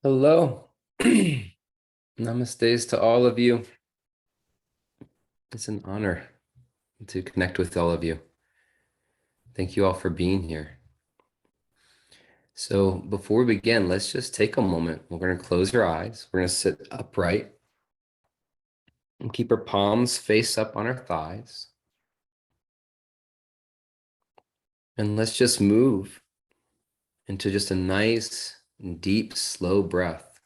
Hello. Namaste to all of you. It's an honor to connect with all of you. Thank you all for being here. So before we begin, let's just take a moment. We're going to close our eyes. We're going to sit upright and keep our palms face up on our thighs. And let's just move into just a nice, deep, slow breath.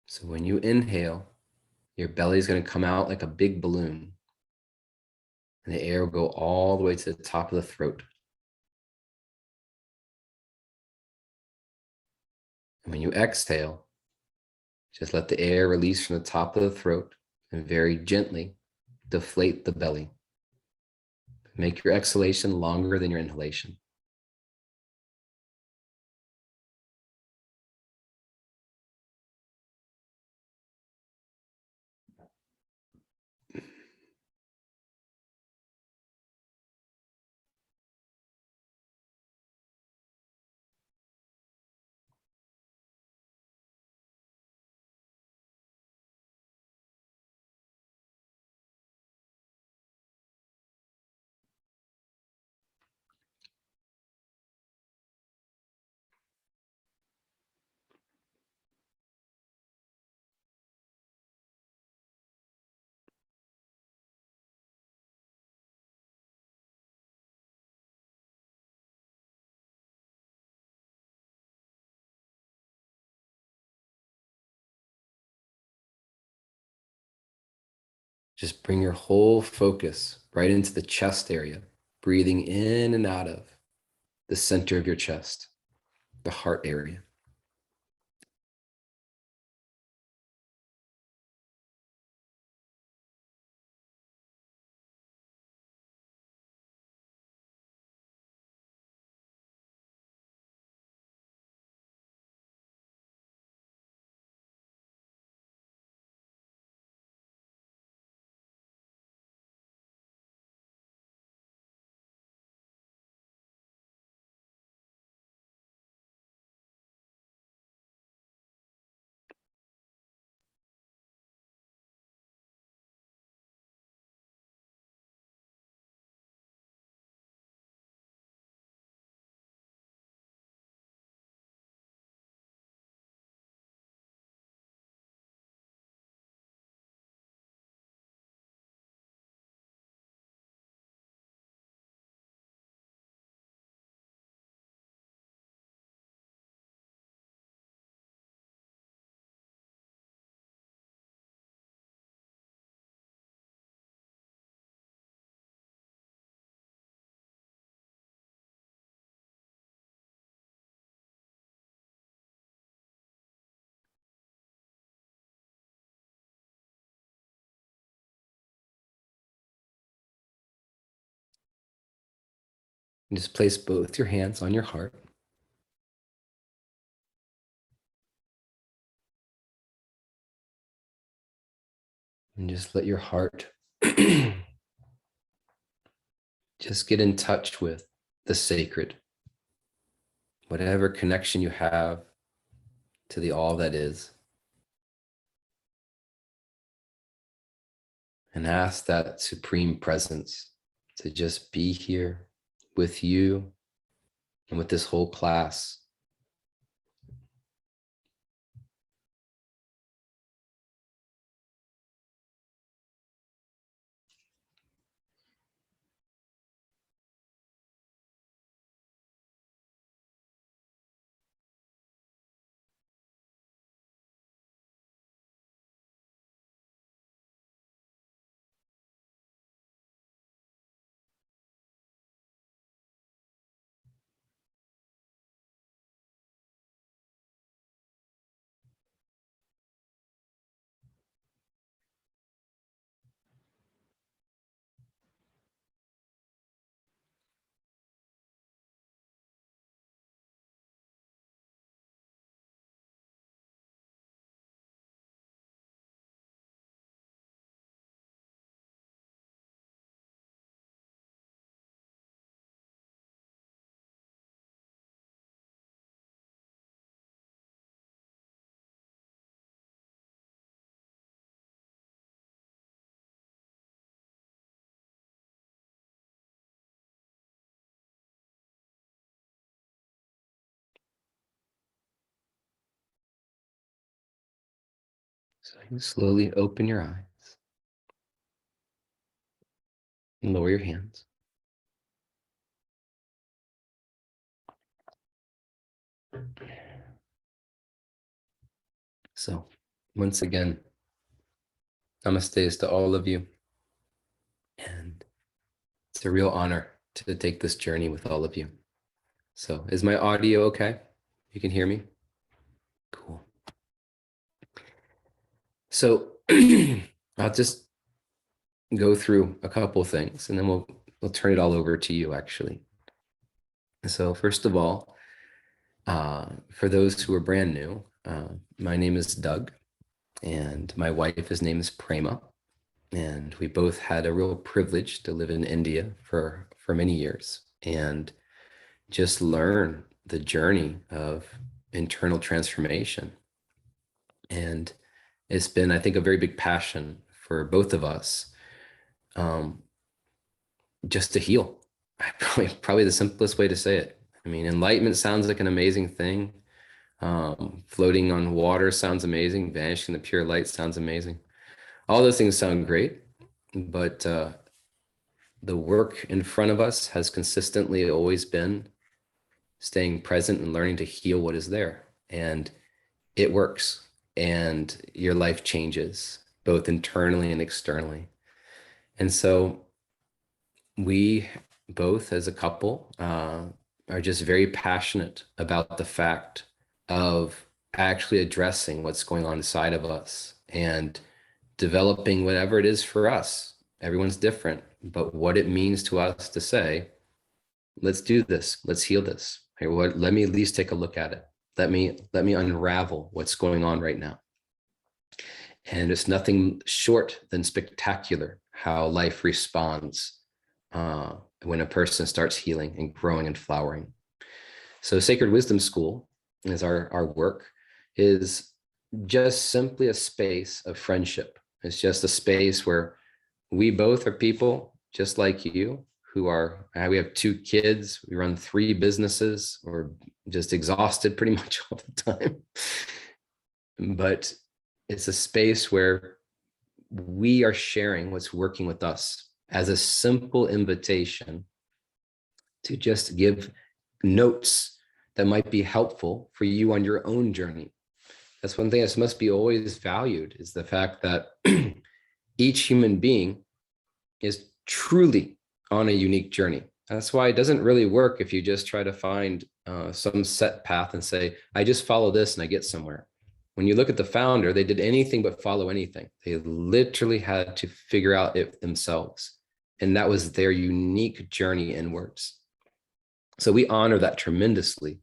So when you inhale, your belly is going to come out like a big balloon, and the air will go all the way to the top of the throat. And when you exhale, just let the air release from the top of the throat and very gently deflate the belly. Make your exhalation longer than your inhalation. Just bring your whole focus right into the chest area, breathing in and out of the center of your chest, the heart area. And just place both your hands on your heart. And just let your heart just get in touch with the sacred, whatever connection you have to the all that is. And ask that supreme presence to just be here with you and with this whole class. So you slowly open your eyes and lower your hands. So once again, namaste to all of you. And it's a real honor to take this journey with all of you. So is my audio okay? You can hear me? Cool. So I'll just go through a couple things and then we'll turn it all over to you actually. So first of all, for those who are brand new, my name is Doug and my wife's name is Prema. And we both had a real privilege to live in India for many years and just learn the journey of internal transformation. And it's been, I think, a very big passion for both of us, just to heal. Probably the simplest way to say it. I mean, enlightenment sounds like an amazing thing. Floating on water sounds amazing. Vanishing in the pure light sounds amazing. All those things sound great, but the work in front of us has consistently always been staying present and learning to heal what is there. And it works. And your life changes both internally and externally. And so we both as a couple are just very passionate about the fact of actually addressing what's going on inside of us and developing whatever it is for us. Everyone's different, but what it means to us to say, let's do this, let's heal this. Hey, let me at least take a look at it. Let me unravel what's going on right now. And it's nothing short than spectacular how life responds when a person starts healing and growing and flowering. So Sacred Wisdom School is our work is just simply a space of friendship. It's just a space where we both are people just like you who are, we have 2 kids, we run 3 businesses, we're just exhausted pretty much all the time. But it's a space where we are sharing what's working with us as a simple invitation to just give notes that might be helpful for you on your own journey. That's one thing that must be always valued, is the fact that each human being is truly on a unique journey. That's why it doesn't really work if you just try to find some set path and say, I just follow this and I get somewhere. When you look at the founder, they did anything but follow anything. They literally had to figure out it themselves. And that was their unique journey inwards. So we honor that tremendously.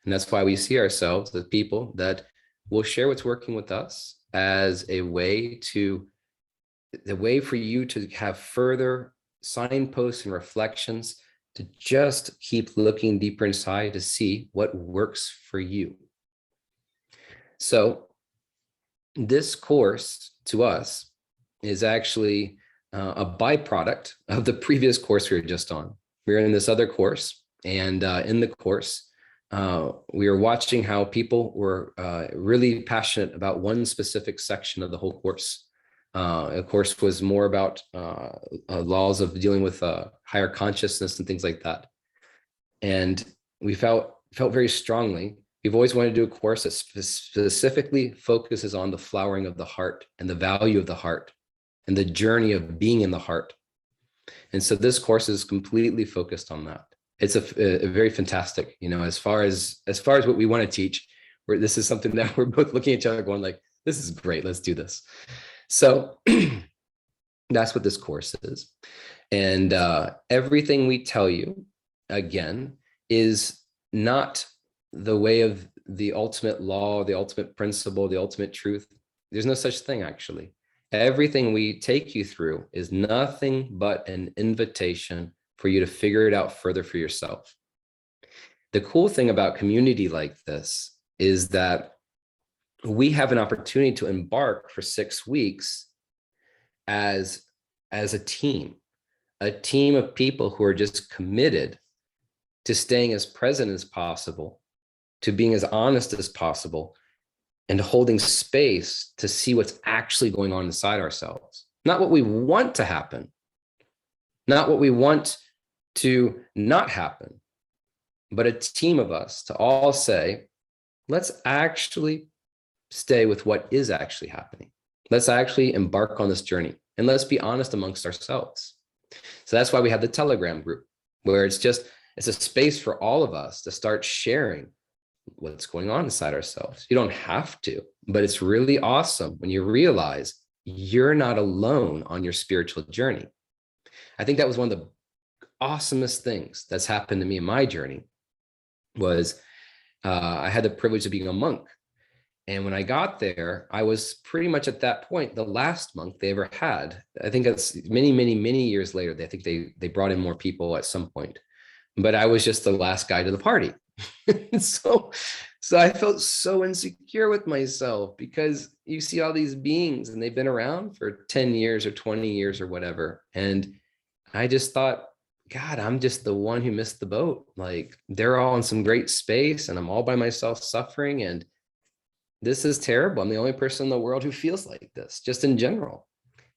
And that's why we see ourselves as people that will share what's working with us as a way for you to have further signposts and reflections, to just keep looking deeper inside to see what works for you. So this course to us is actually a byproduct of the previous course we were just on. We were in this other course, and in the course, we were watching how people were really passionate about one specific section of the whole course. Of course, was more about laws of dealing with higher consciousness and things like that. And we felt very strongly, we've always wanted to do a course that specifically focuses on the flowering of the heart and the value of the heart and the journey of being in the heart. And so this course is completely focused on that. It's a very fantastic, as far as what we want to teach, this is something that we're both looking at each other going like, this is great, let's do this. So that's what this course is. And everything we tell you, again, is not the way of the ultimate law, the ultimate principle, the ultimate truth. There's no such thing, actually. Everything we take you through is nothing but an invitation for you to figure it out further for yourself. The cool thing about community like this is that we have an opportunity to embark for 6 weeks as a team of people who are just committed to staying as present as possible, to being as honest as possible, and holding space to see what's actually going on inside ourselves. Not what we want to happen, not what we want to not happen, but a team of us to all say, let's actually stay with what is actually happening. Let's actually embark on this journey, and let's be honest amongst ourselves. So that's why we have the Telegram group, where it's a space for all of us to start sharing what's going on inside ourselves. You don't have to, but it's really awesome when you realize you're not alone on your spiritual journey. I think that was one of the awesomest things that's happened to me in my journey was I had the privilege of being a monk. And when I got there, I was pretty much at that point, the last monk they ever had. I think that's many, many, many years later. I think they brought in more people at some point, but I was just the last guy to the party. so I felt so insecure with myself because you see all these beings and they've been around for 10 years or 20 years or whatever. And I just thought, God, I'm just the one who missed the boat. Like they're all in some great space and I'm all by myself suffering. And this is terrible. I'm the only person in the world who feels like this, just in general.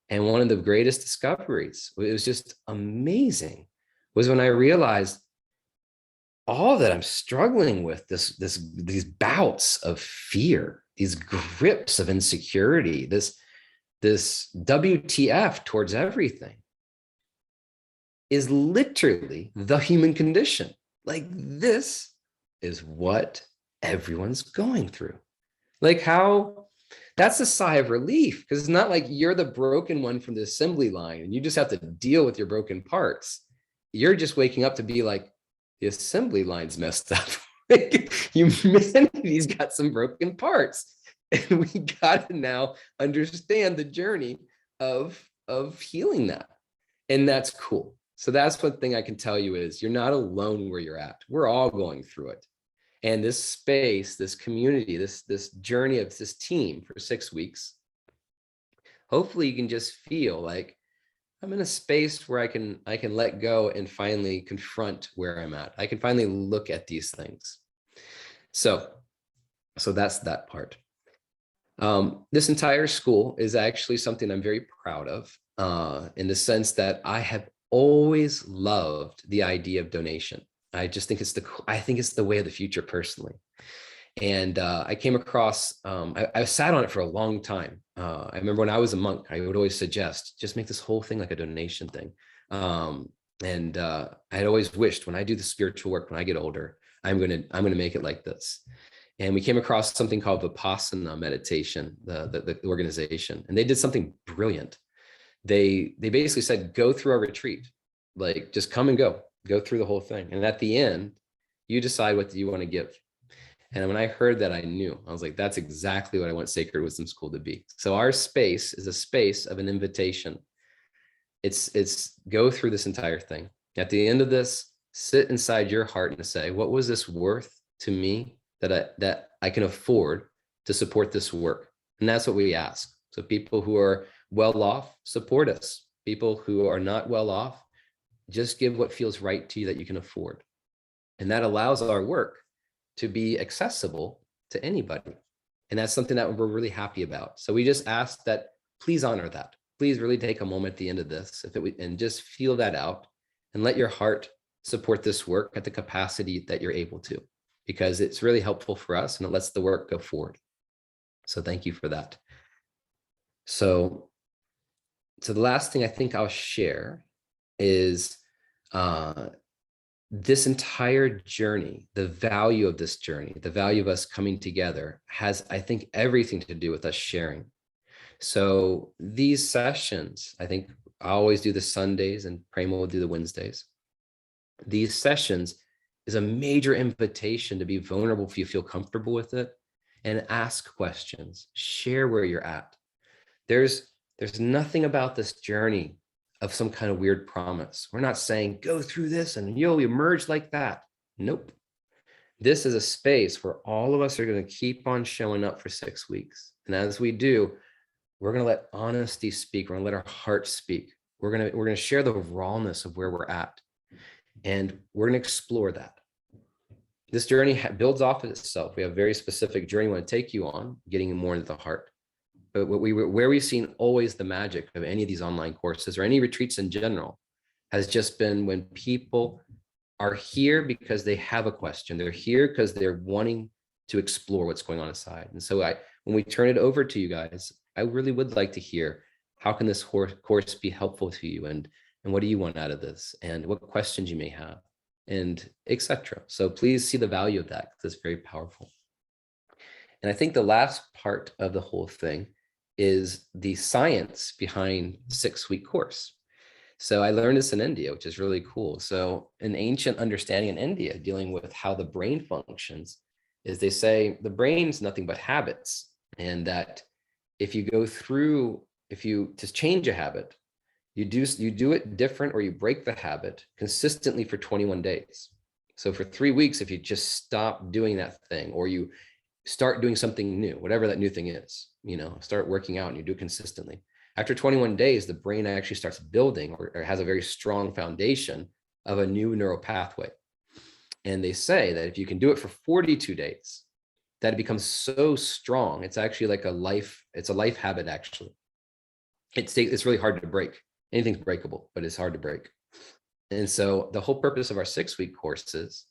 And one of the greatest discoveries, it was just amazing, was when I realized all that I'm struggling with, these bouts of fear, these grips of insecurity, this WTF towards everything is literally the human condition. Like this is what everyone's going through. Like how that's a sigh of relief, because it's not like you're the broken one from the assembly line and you just have to deal with your broken parts. You're just waking up to be like, the assembly line's messed up. Humanity's got some broken parts. And we got to now understand the journey of healing that. And that's cool. So that's one thing I can tell you is you're not alone where you're at. We're all going through it. And this space, this community, this journey of this team for 6 weeks, hopefully you can just feel like I'm in a space where I can let go and finally confront where I'm at. I can finally look at these things. So that's that part. This entire school is actually something I'm very proud of, in the sense that I have always loved the idea of donation. I just think it's the way of the future personally. And I came across, I sat on it for a long time. I remember when I was a monk, I would always suggest, just make this whole thing like a donation thing. And I had always wished when I do the spiritual work, when I get older, I'm gonna make it like this. And we came across something called Vipassana meditation, the organization, and they did something brilliant. They basically said, go through our retreat, like just come and go through the whole thing. And at the end, you decide what you want to give. And when I heard that, I knew. I was like, that's exactly what I want Sacred Wisdom School to be. So our space is a space of an invitation. It's go through this entire thing. At the end of this, sit inside your heart and say, what was this worth to me that I can afford to support this work? And that's what we ask. So people who are well off, support us. People who are not well off, just give what feels right to you that you can afford. And that allows our work to be accessible to anybody. And that's something that we're really happy about. So we just ask that, please honor that. Please really take a moment at the end of this and just feel that out and let your heart support this work at the capacity that you're able to, because it's really helpful for us and it lets the work go forward. So thank you for that. So the last thing I think I'll share is this entire journey, the value of this journey, the value of us coming together has, I think, everything to do with us sharing. So these sessions, I think I always do the Sundays and Prema will do the Wednesdays. These sessions is a major invitation to be vulnerable if you feel comfortable with it and ask questions, share where you're at. There's nothing about this journey of some kind of weird promise. We're not saying go through this and you'll emerge like that. Nope. This is a space where all of us are going to keep on showing up for 6 weeks. And as we do, we're going to let honesty speak. We're going to let our heart speak. We're going to share the rawness of where we're at. And we're going to explore that. this journey builds off of itself. We have a very specific journey we want to take you on, getting more into the heart. But where we've seen always the magic of any of these online courses or any retreats in general has just been when people are here because they have a question. They're here because they're wanting to explore what's going on inside. And so when we turn it over to you guys, I really would like to hear, how can this course be helpful to you? And what do you want out of this? And what questions you may have, and etc. So please see the value of that, because it's very powerful. And I think the last part of the whole thing is the science behind 6-week course. So I learned this in India, which is really cool. So an ancient understanding in India dealing with how the brain functions is, they say the brain's nothing but habits. And that if you just change a habit, you do it different, or you break the habit consistently for 21 days. So for 3 weeks, if you just stop doing that thing, or you start doing something new, whatever that new thing is, start working out and you do it consistently. After 21 days, the brain actually starts building or has a very strong foundation of a new neural pathway. And they say that if you can do it for 42 days, that it becomes so strong. It's actually like a life habit, actually. It's really hard to break. Anything's breakable, but it's hard to break. And so the whole purpose of our 6-week courses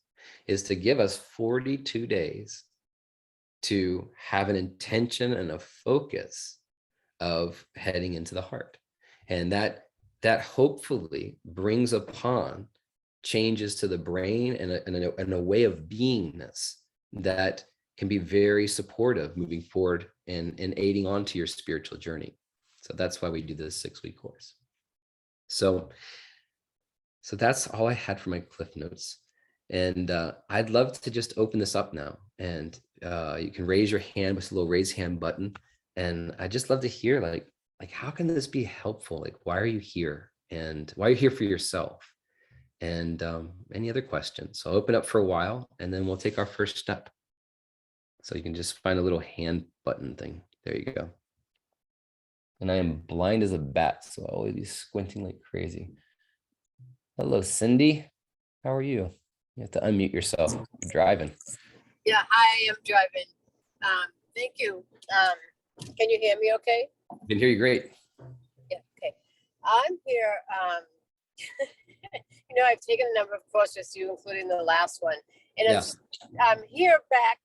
is to give us 42 days to have an intention and a focus of heading into the heart. And that hopefully brings upon changes to the brain and a way of beingness that can be very supportive moving forward and aiding onto your spiritual journey. So that's why we do this 6-week course. So that's all I had for my Cliff Notes. And I'd love to just open this up now. And you can raise your hand with a little raise hand button. And I'd just love to hear, like, how can this be helpful? Like, why are you here? And why are you here for yourself? And any other questions? So I'll open up for a while, and then we'll take our first step. So you can just find a little hand button thing. There you go. And I am blind as a bat, so I'll always be squinting like crazy. Hello, Cindy. How are you? You have to unmute yourself. You're driving. Yeah, I am driving. Thank you. Can you hear me okay? I can hear you great. Yeah, okay. I'm here. I've taken a number of courses, you, including the last one. And I'm here back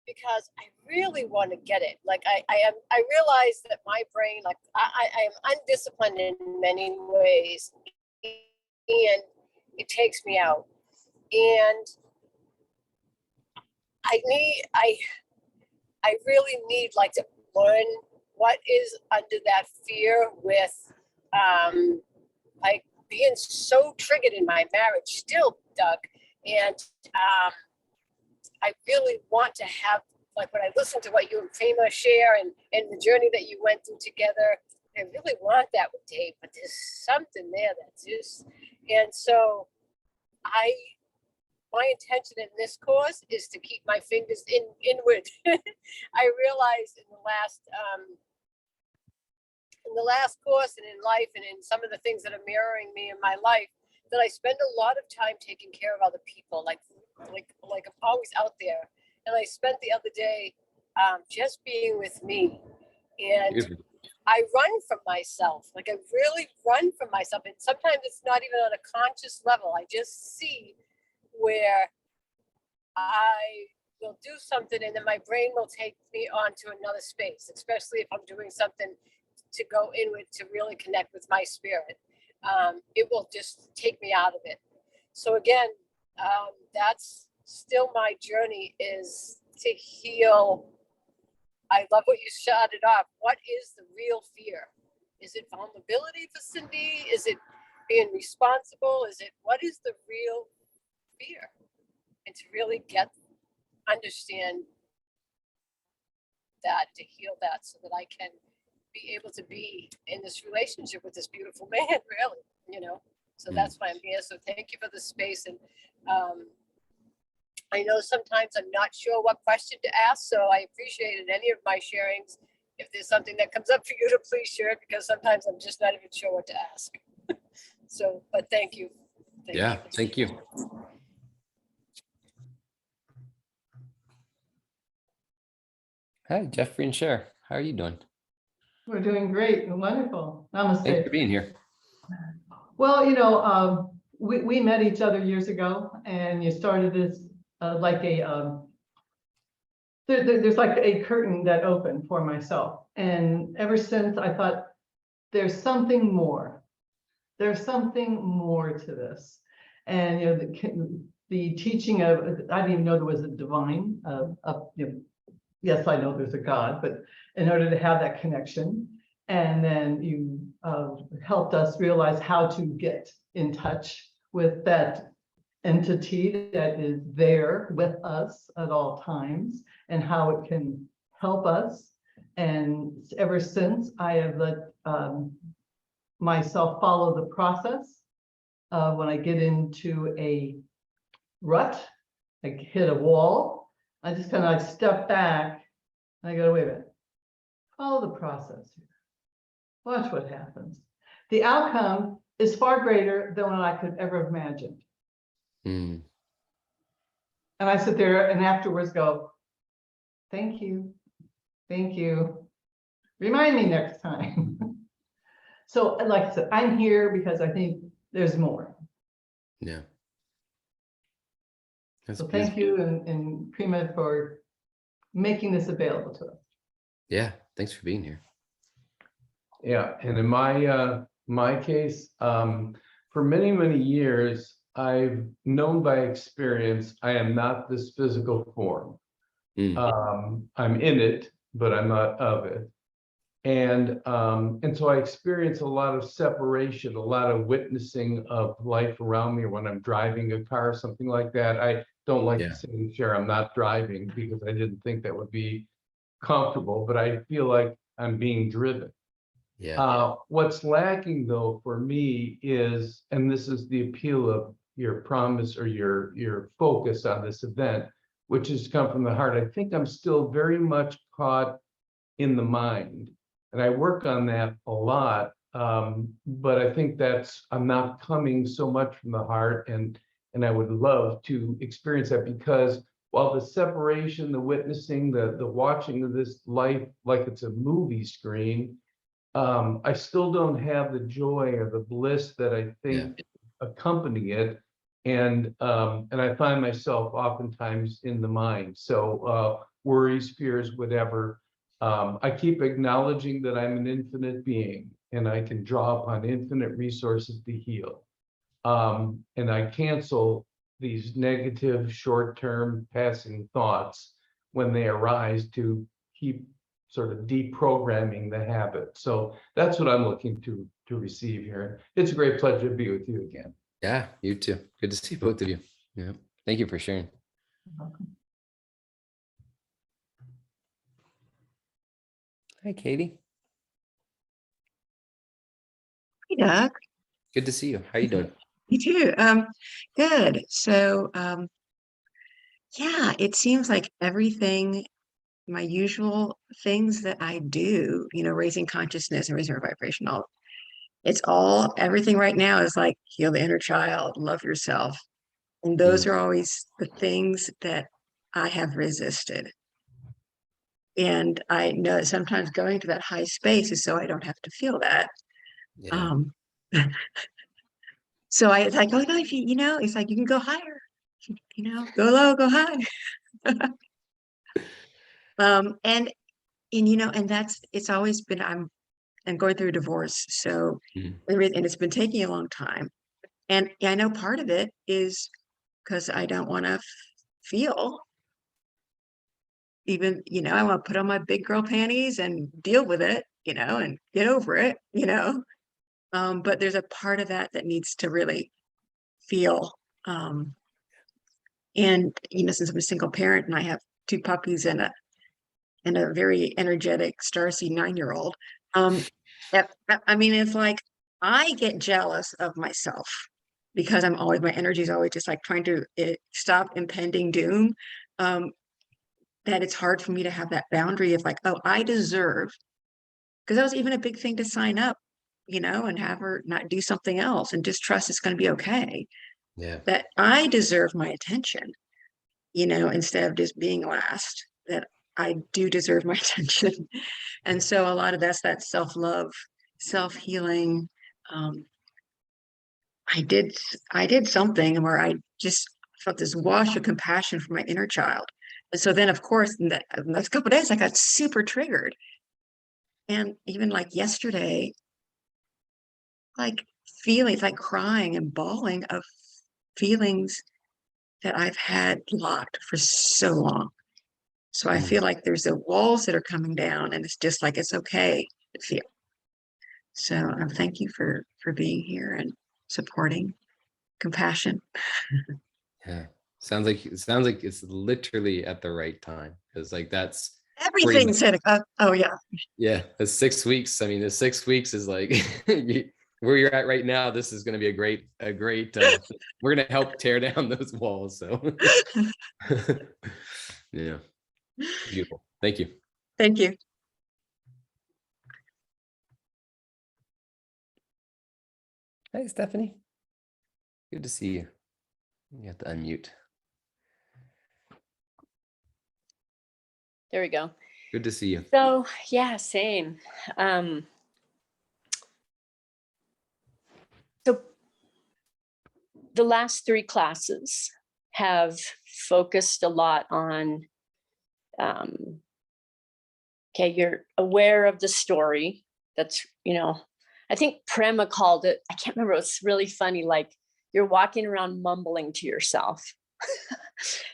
because I really want to get it. Like I realize that my brain, like I am undisciplined in many ways, and it takes me out. And I really need to learn what is under that fear with being so triggered in my marriage still, Doug. And I really want to have, when I listen to what you and Fema share and the journey that you went through together, I really want that with Dave, but there's something there that's just, and so my intention in this course is to keep my fingers inward. I realized in the last course and in life and in some of the things that are mirroring me in my life, that I spend a lot of time taking care of other people, like I'm always out there. And I spent the other day just being with me, and I run from myself. I really run from myself. And sometimes it's not even on a conscious level. I just see where I will do something and then my brain will take me on to another space, especially if I'm doing something to go inward to really connect with my spirit. It will just take me out of it. So again, that's still my journey, is to heal. I love what you shouted off. What is the real fear? Is it vulnerability for Cindy? Is it being responsible? What is the real fear? And to really understand that, to heal that, so that I can be able to be in this relationship with this beautiful man, really, so that's why I'm here. So thank you for the space. And I know sometimes I'm not sure what question to ask, so I appreciated any of my sharings. If there's something that comes up for you, to please share it, because sometimes I'm just not even sure what to ask. So, but thank you. Thank you. Hi, Jeffrey and Cher. How are you doing? We're doing great and wonderful. Thanks for Namaste. being here. Well, we met each other years ago, and you started this like a there's like a curtain that opened for myself, and ever since I thought there's something more. There's something more to this, and the teaching of, I didn't even know there was a divine. Yes, I know there's a God, but in order to have that connection, and then you helped us realize how to get in touch with that entity that is there with us at all times, and how it can help us. And ever since, I have let myself follow the process. When I get into a rut, I hit a wall, I just kind of like step back, and I go, wait a minute, follow the process here. Watch what happens. The outcome is far greater than what I could ever have imagined. Mm. And I sit there and afterwards go, thank you, thank you. Remind me next time. So like I said, I'm here because I think there's more. Yeah. That's So thank beautiful. you and Prima for making this available to us. Yeah, thanks for being here. Yeah, and in my case, for many, many years, I've known by experience I am not this physical form. I'm in it, but I'm not of it. And so I experience a lot of separation, a lot of witnessing of life around me when I'm driving a car, something like that. I don't like to say, Cher, I'm not driving, because I didn't think that would be comfortable, but I feel like I'm being driven. Yeah. What's lacking though for me is, and this is the appeal of your promise or your focus on this event, which has come from the heart. I think I'm still very much caught in the mind, and I work on that a lot. But I think I'm not coming so much from the heart, and I would love to experience that, because while the separation, the witnessing, the watching of this life like it's a movie screen, I still don't have the joy or the bliss that I think accompany it. And I find myself oftentimes in the mind. So worries, fears, whatever. I keep acknowledging that I'm an infinite being, and I can draw upon infinite resources to heal. And I cancel these negative, short-term passing thoughts when they arise, to keep sort of deprogramming the habit. So that's what I'm looking to receive here. It's a great pleasure to be with you again. Yeah, you too. Good to see both of you. Yeah. Thank you for sharing. Hi, Katie. Hey, Doug. Good to see you. How you doing? You too. Good. So, yeah, it seems like everything, my usual things that I do, raising consciousness and raising our vibration, everything right now is like heal the inner child, love yourself. And those are always the things that I have resisted. And I know that sometimes going to that high space is so I don't have to feel that. Yeah. So it's like, oh no, if it's like you can go higher, go low, go high. And it's always been, I'm going through a divorce. So, and it's been taking a long time. And I know part of it is because I don't want to feel even, I want to put on my big girl panties and deal with it, and get over it, but there's a part of that needs to really feel. And, since I'm a single parent and I have 2 puppies and a very energetic Starseed 9-year-old, I mean, it's like I get jealous of myself because my energy is always just like trying to stop impending doom. That it's hard for me to have that boundary of like, oh, I deserve, because that was even a big thing to sign up, and have her not do something else and just trust it's going to be okay. Yeah. That I deserve my attention, instead of just being last, that I do deserve my attention. And so a lot of that's that self-love, self-healing. Um, I did something where I just felt this wash of compassion for my inner child. And so then, of course, in the next couple of days, I got super triggered. And even like yesterday, like feelings, like crying and bawling of feelings that I've had locked for so long. So I feel like there's the walls that are coming down, and it's just like it's okay to feel. So thank you for being here and supporting compassion. Yeah. Sounds like it's literally at the right time. Because like that's pretty Everything much, said, oh yeah, yeah, the 6 weeks. I mean, the 6 weeks is like where you're at right now. This is gonna be a great we're gonna help tear down those walls. So yeah, beautiful. Thank you. thank you. Hey, Stephanie. Good to see you. You have to unmute. There we go. Good to see you. So yeah, same. So the last 3 classes have focused a lot on, okay, you're aware of the story. That's, I think Prema called it, I can't remember, it's really funny, like you're walking around mumbling to yourself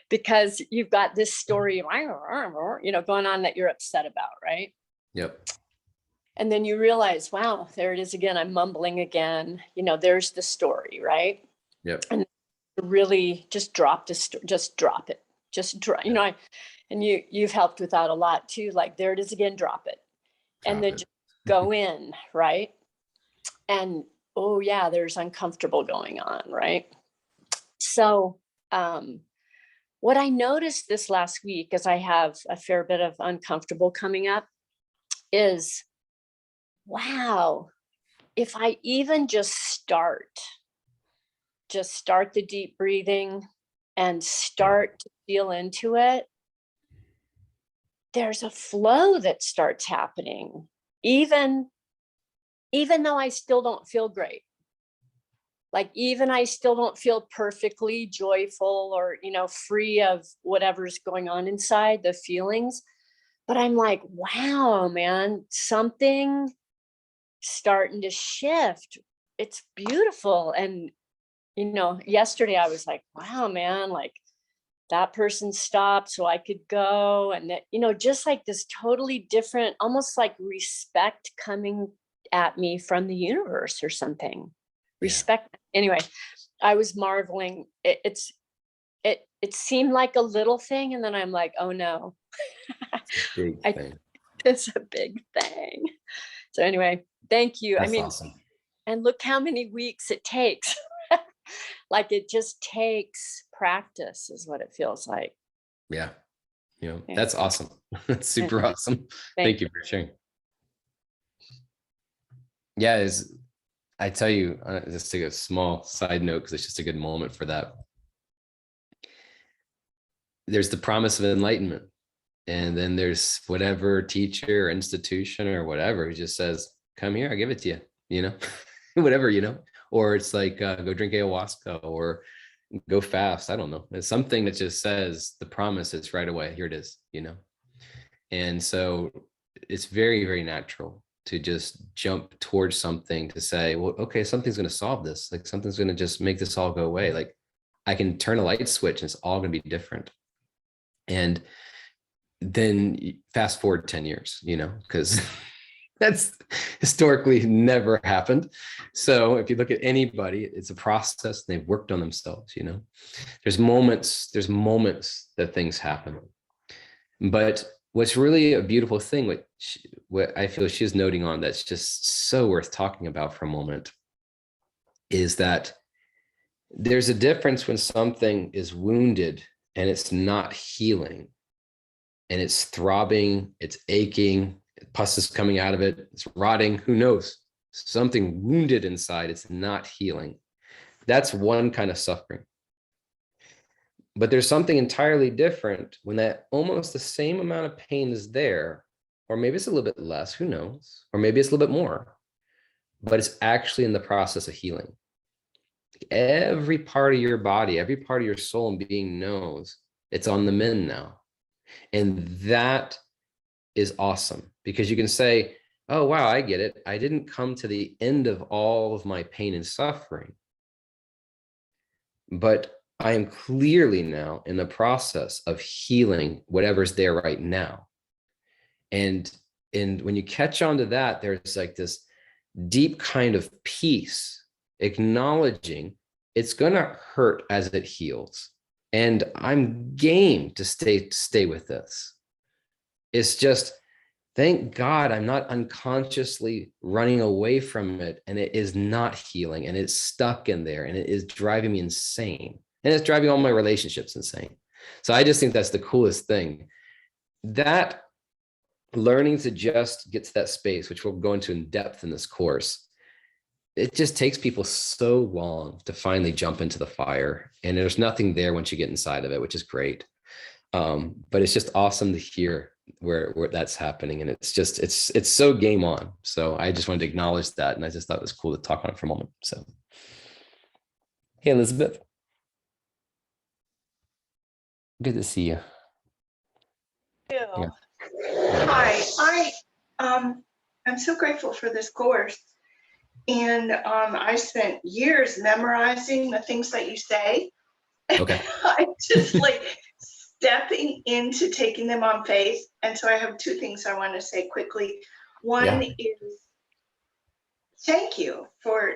because you've got this story, going on that you're upset about, right? Yep. And then you realize, wow, there it is again. I'm mumbling again. There's the story, right? Yep. And really just drop just drop it. Just drop, and you've helped with that a lot too. Like, there it is again, drop it. And then just go in, right? And oh yeah, there's uncomfortable going on, right? So what I noticed this last week, as I have a fair bit of uncomfortable coming up, is, wow, if I even just start the deep breathing and start to feel into it, there's a flow that starts happening, even though I still don't feel great. Like, even I still don't feel perfectly joyful or, free of whatever's going on inside, the feelings. But I'm like, wow, man, something starting to shift. It's beautiful. And, yesterday I was like, wow, man, like that person stopped so I could go. And that, just like this totally different, almost like respect coming at me from the universe or something. Respect. Anyway, I was marveling. It seemed like a little thing. And then I'm like, oh no, Big thing. it's a big thing. So anyway, thank you. That's I mean, awesome. and look how many weeks it takes. Like, it just takes practice is what it feels like. Yeah. Yeah. That's awesome. That's super awesome. Thank you for sharing. Yeah, I tell you, just take a small side note because it's just a good moment for that. There's the promise of enlightenment. And then there's whatever teacher or institution or whatever who just says, come here, I'll give it to you, whatever, or it's like, go drink ayahuasca or go fast. I don't know. It's something that just says the promise is right away. Here it is, And so it's very, very natural to just jump towards something to say, well, okay, something's going to solve this. Like, something's going to just make this all go away. Like, I can turn a light switch and it's all going to be different. And then fast forward 10 years, because that's historically never happened. So if you look at anybody, it's a process. They've worked on themselves, there's moments that things happen. But what's really a beautiful thing, what I feel she's noting on that's just so worth talking about for a moment, is that there's a difference when something is wounded and it's not healing, and it's throbbing, it's aching, pus is coming out of it, it's rotting, who knows? Something wounded inside, it's not healing. That's one kind of suffering. But there's something entirely different when that almost the same amount of pain is there, or maybe it's a little bit less, who knows? Or maybe it's a little bit more, but it's actually in the process of healing. Every part of your body, every part of your soul and being knows it's on the mend now. And that is awesome because you can say, oh, wow, I get it. I didn't come to the end of all of my pain and suffering, but I am clearly now in the process of healing whatever's there right now. And when you catch on to that, there's like this deep kind of peace, acknowledging it's going to hurt as it heals. And I'm game to stay with this. It's just, thank God I'm not unconsciously running away from it, and it is not healing, and it's stuck in there, and it is driving me insane. And it's driving all my relationships insane. So I just think that's the coolest thing. That learning to just get to that space, which we'll go into in depth in this course, it just takes people so long to finally jump into the fire. And there's nothing there once you get inside of it, which is great. But it's just awesome to hear where that's happening. And it's just, it's so game on. So I just wanted to acknowledge that. And I just thought it was cool to talk on it for a moment. So, hey, Elizabeth. Good to see you. Yeah. Hi, I'm so grateful for this course. And I spent years memorizing the things that you say. Okay. I just like stepping into taking them on faith. And so I have two things I want to say quickly. One is thank you for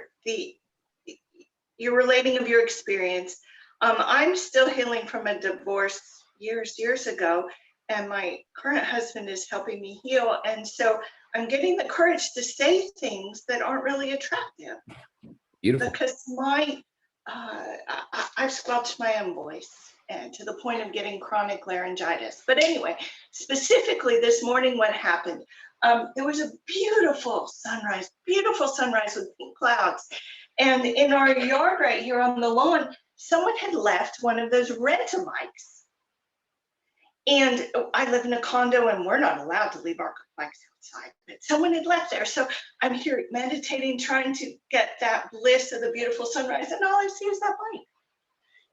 your relating of your experience. I'm still healing from a divorce years ago, and my current husband is helping me heal. And so I'm getting the courage to say things that aren't really attractive. Beautiful. Because I've squelched my own voice, and to the point of getting chronic laryngitis. But anyway, specifically this morning, what happened? There was a beautiful sunrise with pink clouds. And in our yard right here on the lawn, someone had left one of those rent-a-bikes. And I live in a condo and we're not allowed to leave our bikes outside, but someone had left there. So I'm here meditating, trying to get that bliss of the beautiful sunrise, and all I see is that bike.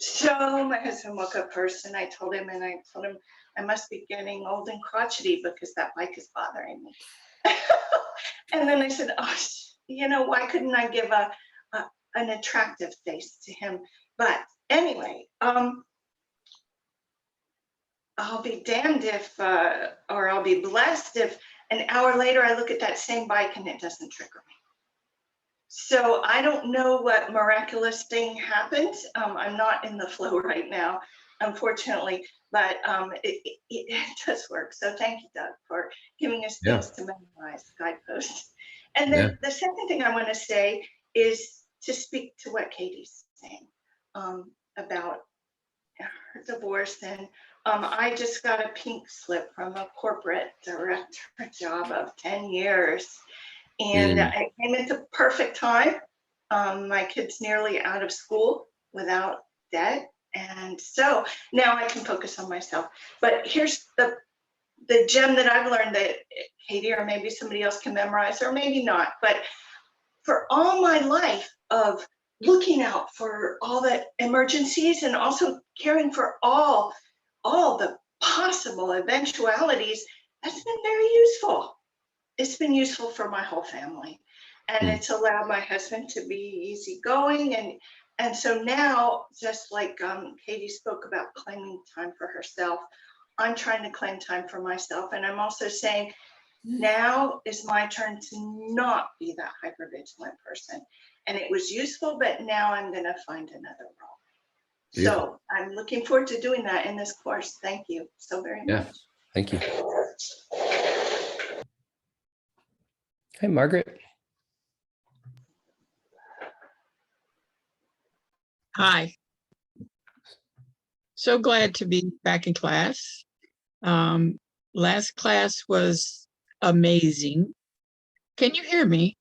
So my husband woke up first, and I told him I must be getting old and crotchety because that bike is bothering me. And then I said, oh, why couldn't I give an attractive face to him? But anyway, I'll be damned if, or I'll be blessed if an hour later I look at that same bike and it doesn't trigger me. So I don't know what miraculous thing happened. I'm not in the flow right now, unfortunately, but it does work. So thank you, Doug, for giving us things to memorize, guideposts. And then the second thing I want to say is to speak to what Katie's saying about her divorce. And I just got a pink slip from a corporate director job of 10 years. And I came at the perfect time. My kid's nearly out of school without debt. And so now I can focus on myself. But here's the gem that I've learned that Katie or maybe somebody else can memorize, or maybe not. But for all my life of looking out for all the emergencies and also caring for all the possible eventualities, that's been very useful. It's been useful for my whole family, and it's allowed my husband to be easygoing. And so now, just like Katie spoke about claiming time for herself, I'm trying to claim time for myself. And I'm also saying, now is my turn to not be that hypervigilant person. And it was useful, but now I'm going to find another role. Beautiful. So I'm looking forward to doing that in this course. Thank you so very much. Thank you. Hi, Margaret. Hi. So glad to be back in class. Last class was amazing. Can you hear me?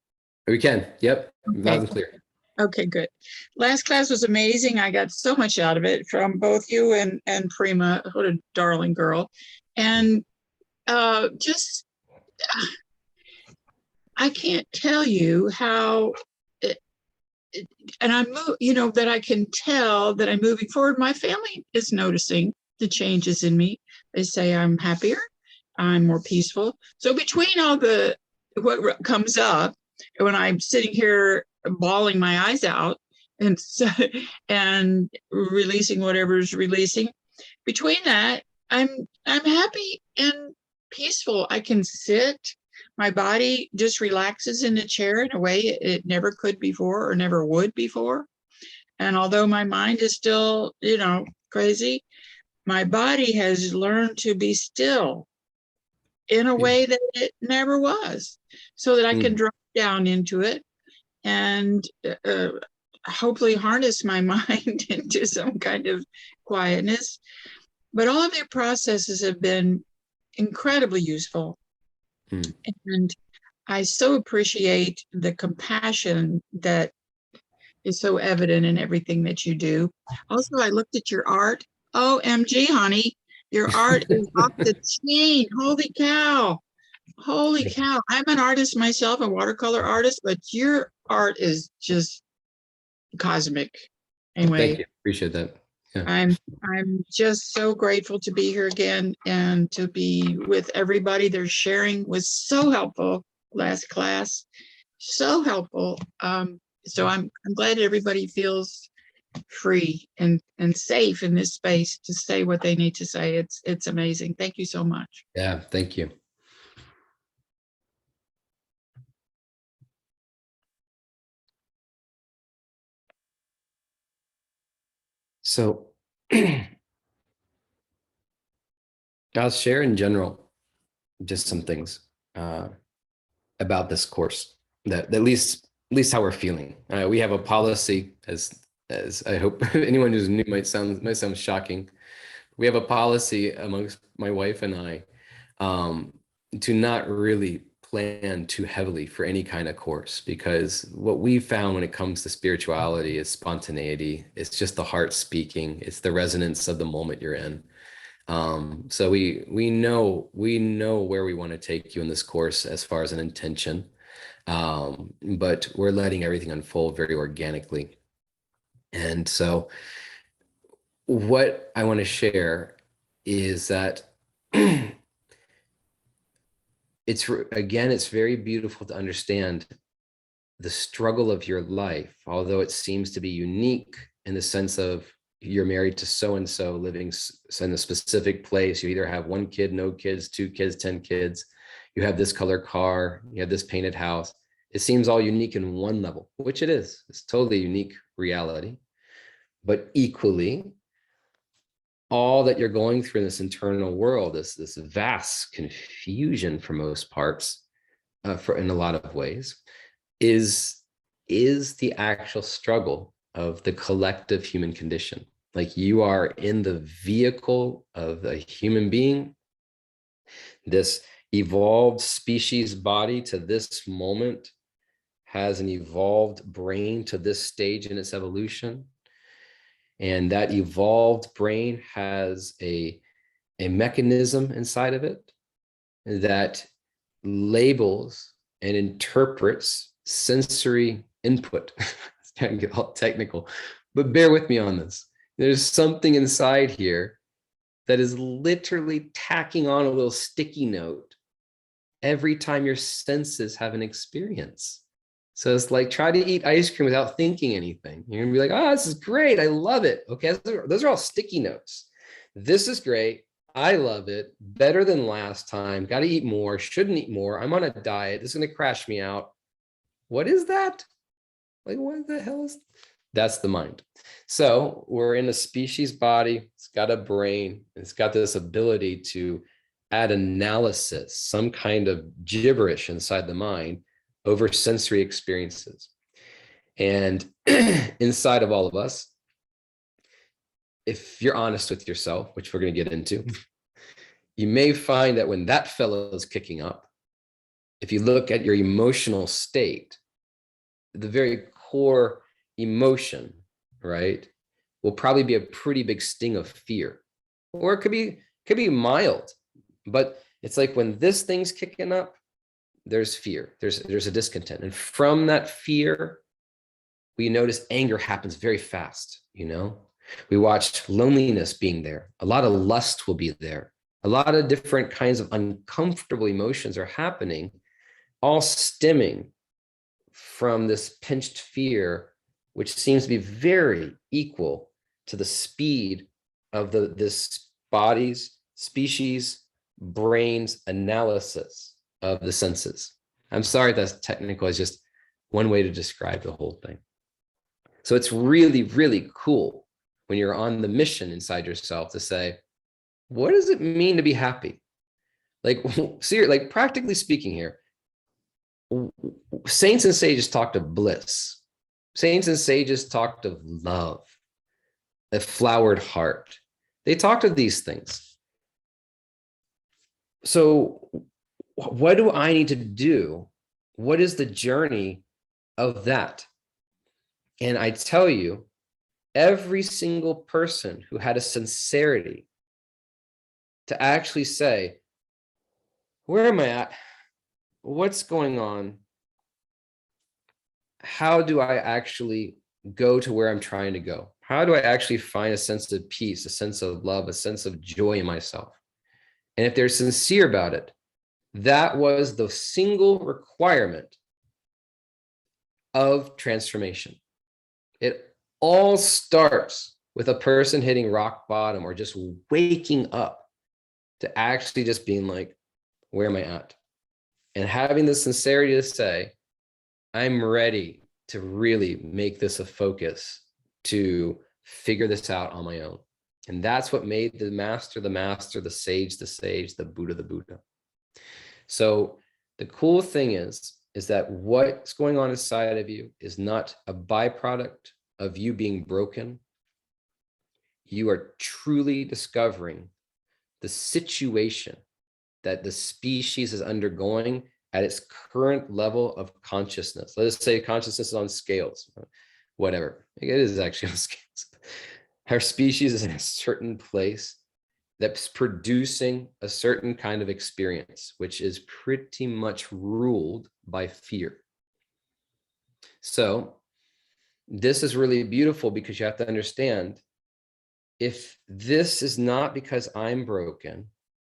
We can. Yep. Loud and clear. Okay, good. Last class was amazing. I got so much out of it from both you and Prima. What a darling girl. And just I can't tell you how and that I can tell that I'm moving forward. My family is noticing the changes in me. They say I'm happier, I'm more peaceful. So between all the what comes up when I'm sitting here bawling my eyes out and and releasing whatever's releasing, between that, I'm happy and peaceful. I can sit. My body just relaxes in the chair in a way it never could before or never would before. And although my mind is still, crazy, my body has learned to be still in a way that it never was, so that I can drop down into it and hopefully harness my mind into some kind of quietness. But all of their processes have been incredibly useful. And I so appreciate the compassion that is so evident in everything that you do. Also, I looked at your art. OMG, honey, your art is off the chain. Holy cow. Holy cow. I'm an artist myself, a watercolor artist, but your art is just cosmic. Anyway. Thank you. Appreciate that. Yeah. I'm just so grateful to be here again and to be with everybody. Their sharing was so helpful last class, so helpful. So I'm glad everybody feels free and safe in this space to say what they need to say. It's amazing. Thank you so much. Yeah, thank you. So I'll share in general just some things about this course that at least how we're feeling. We have a policy, as I hope anyone who's new might sound shocking. We have a policy amongst my wife and I to not really plan too heavily for any kind of course, because what we found when it comes to spirituality is spontaneity. It's just the heart speaking. It's the resonance of the moment you're in. So we know where we want to take you in this course as far as an intention, but we're letting everything unfold very organically. And so what I want to share is that it's very beautiful to understand the struggle of your life, although it seems to be unique in the sense of you're married to so-and-so living in a specific place. You either have 1 kid, no kids, 2 kids, 10 kids. You have this color car, you have this painted house. It seems all unique in one level, which it is. It's totally unique reality. But equally, all that you're going through in this internal world, this vast confusion for most parts, in a lot of ways, is the actual struggle of the collective human condition. Like, you are in the vehicle of a human being, this evolved species body to this moment has an evolved brain to this stage in its evolution. And that evolved brain has a mechanism inside of it that labels and interprets sensory input. It's kind of get all technical, but bear with me on this. There's something inside here that is literally tacking on a little sticky note every time your senses have an experience. So it's like, try to eat ice cream without thinking anything. You're gonna be like, oh, this is great. I love it. Okay, those are all sticky notes. This is great. I love it. Better than last time. Got to eat more. Shouldn't eat more. I'm on a diet. This is going to crash me out. What is that? Like, what the hell is? That's the mind. So we're in a species body. It's got a brain. It's got this ability to add analysis, some kind of gibberish inside the mind over sensory experiences. And inside of all of us, if you're honest with yourself, which we're going to get into, you may find that when that fellow is kicking up, if you look at your emotional state, the very core emotion, right, will probably be a pretty big sting of fear. Or it could be mild, but it's like when this thing's kicking up, there's fear, there's a discontent. And from that fear, we notice anger happens very fast, you know? We watch loneliness being there. A lot of lust will be there. A lot of different kinds of uncomfortable emotions are happening, all stemming from this pinched fear, which seems to be very equal to the speed of this body's species brain's analysis of the senses. I'm sorry that's technical, it's just one way to describe the whole thing. So it's really, really cool when you're on the mission inside yourself to say, what does it mean to be happy? Like, see, like practically speaking here, saints and sages talked of bliss. Saints and sages talked of love, a flowered heart. They talked of these things. So what do I need to do? What is the journey of that? And I tell you, every single person who had a sincerity to actually say, where am I at? What's going on? How do I actually go to where I'm trying to go? How do I actually find a sense of peace, a sense of love, a sense of joy in myself? And if they're sincere about it, that was the single requirement of transformation. It all starts with a person hitting rock bottom or just waking up to actually just being like, where am I at? And having the sincerity to say, I'm ready to really make this a focus to figure this out on my own. And that's what made the master, the sage, the Buddha, the Buddha. So the cool thing is that what's going on inside of you is not a byproduct of you being broken. You are truly discovering the situation that the species is undergoing at its current level of consciousness. Let us say consciousness is on scales, whatever. It is actually on scales. Our species is in a certain place that's producing a certain kind of experience, which is pretty much ruled by fear. So this is really beautiful because you have to understand, if this is not because I'm broken,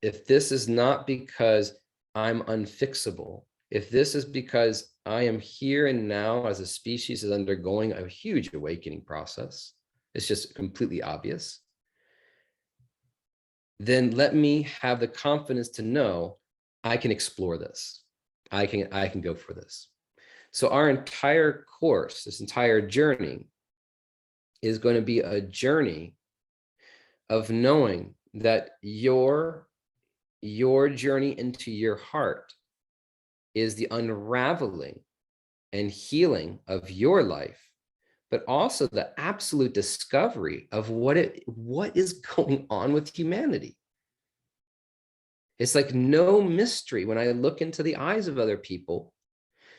if this is not because I'm unfixable, if this is because I am here and now as a species is undergoing a huge awakening process, it's just completely obvious, then let me have the confidence to know I can explore this. I can go for this. So our entire course, this entire journey is going to be a journey of knowing that your journey into your heart is the unraveling and healing of your life, but also the absolute discovery of what is going on with humanity. It's like no mystery when I look into the eyes of other people,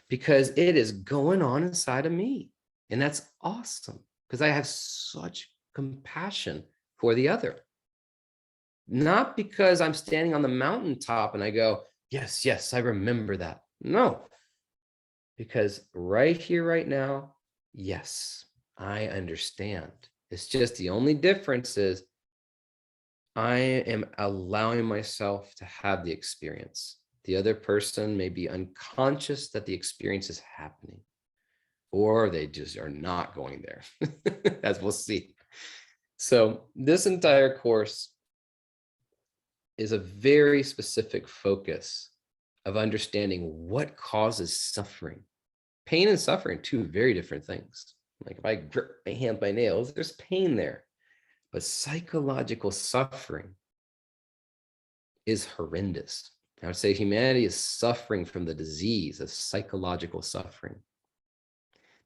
because it is going on inside of me. And that's awesome, because I have such compassion for the other. Not because I'm standing on the mountaintop and I go, yes, yes, I remember that. No, because right here, right now, yes, I understand. It's just the only difference is I am allowing myself to have the experience. The other person may be unconscious that the experience is happening, or they just are not going there, as we'll see. So this entire course is a very specific focus of understanding what causes suffering. Pain and suffering, two very different things. Like if I grip my hand by nails, there's pain there. But psychological suffering is horrendous. I would say humanity is suffering from the disease of psychological suffering.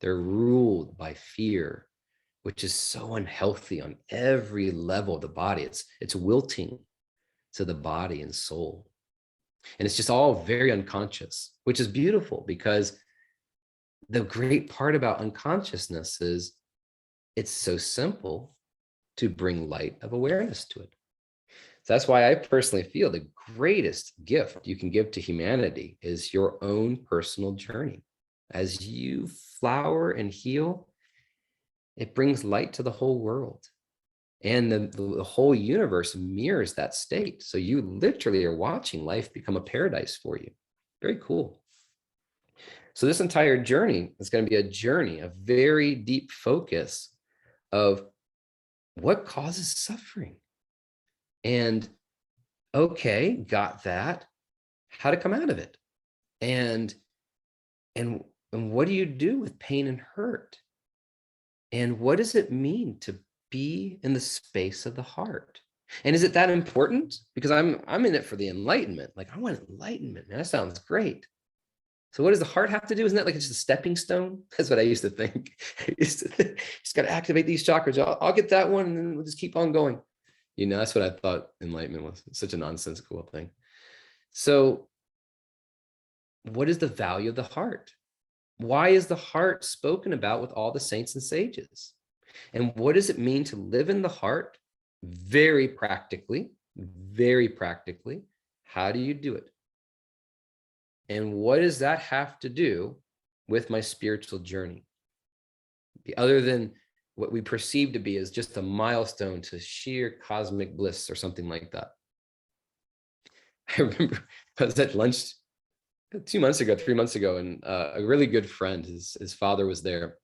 They're ruled by fear, which is so unhealthy on every level of the body. It's wilting to the body and soul. And it's just all very unconscious, which is beautiful because the great part about unconsciousness is it's so simple to bring light of awareness to it. So that's why I personally feel the greatest gift you can give to humanity is your own personal journey. As you flower and heal, it brings light to the whole world. And the whole universe mirrors that state. So you literally are watching life become a paradise for you. Very cool. So this entire journey is going to be a journey, a very deep focus of what causes suffering. And okay, got that. How to come out of it. And what do you do with pain and hurt? And what does it mean to be in the space of the heart? And is it that important? Because I'm in it for the enlightenment. Like, I want enlightenment. Man, that sounds great. So what does the heart have to do? Isn't that like it's just a stepping stone? That's what I used to think. Just got to activate these chakras. I'll get that one and then we'll just keep on going. You know, that's what I thought enlightenment was. It's such a nonsensical thing. So what is the value of the heart? Why is the heart spoken about with all the saints and sages? And what does it mean to live in the heart? Very practically, very practically. How do you do it? And what does that have to do with my spiritual journey? Other than what we perceive to be as just a milestone to sheer cosmic bliss or something like that. I remember I was at lunch 3 months ago, and a really good friend, his father was there.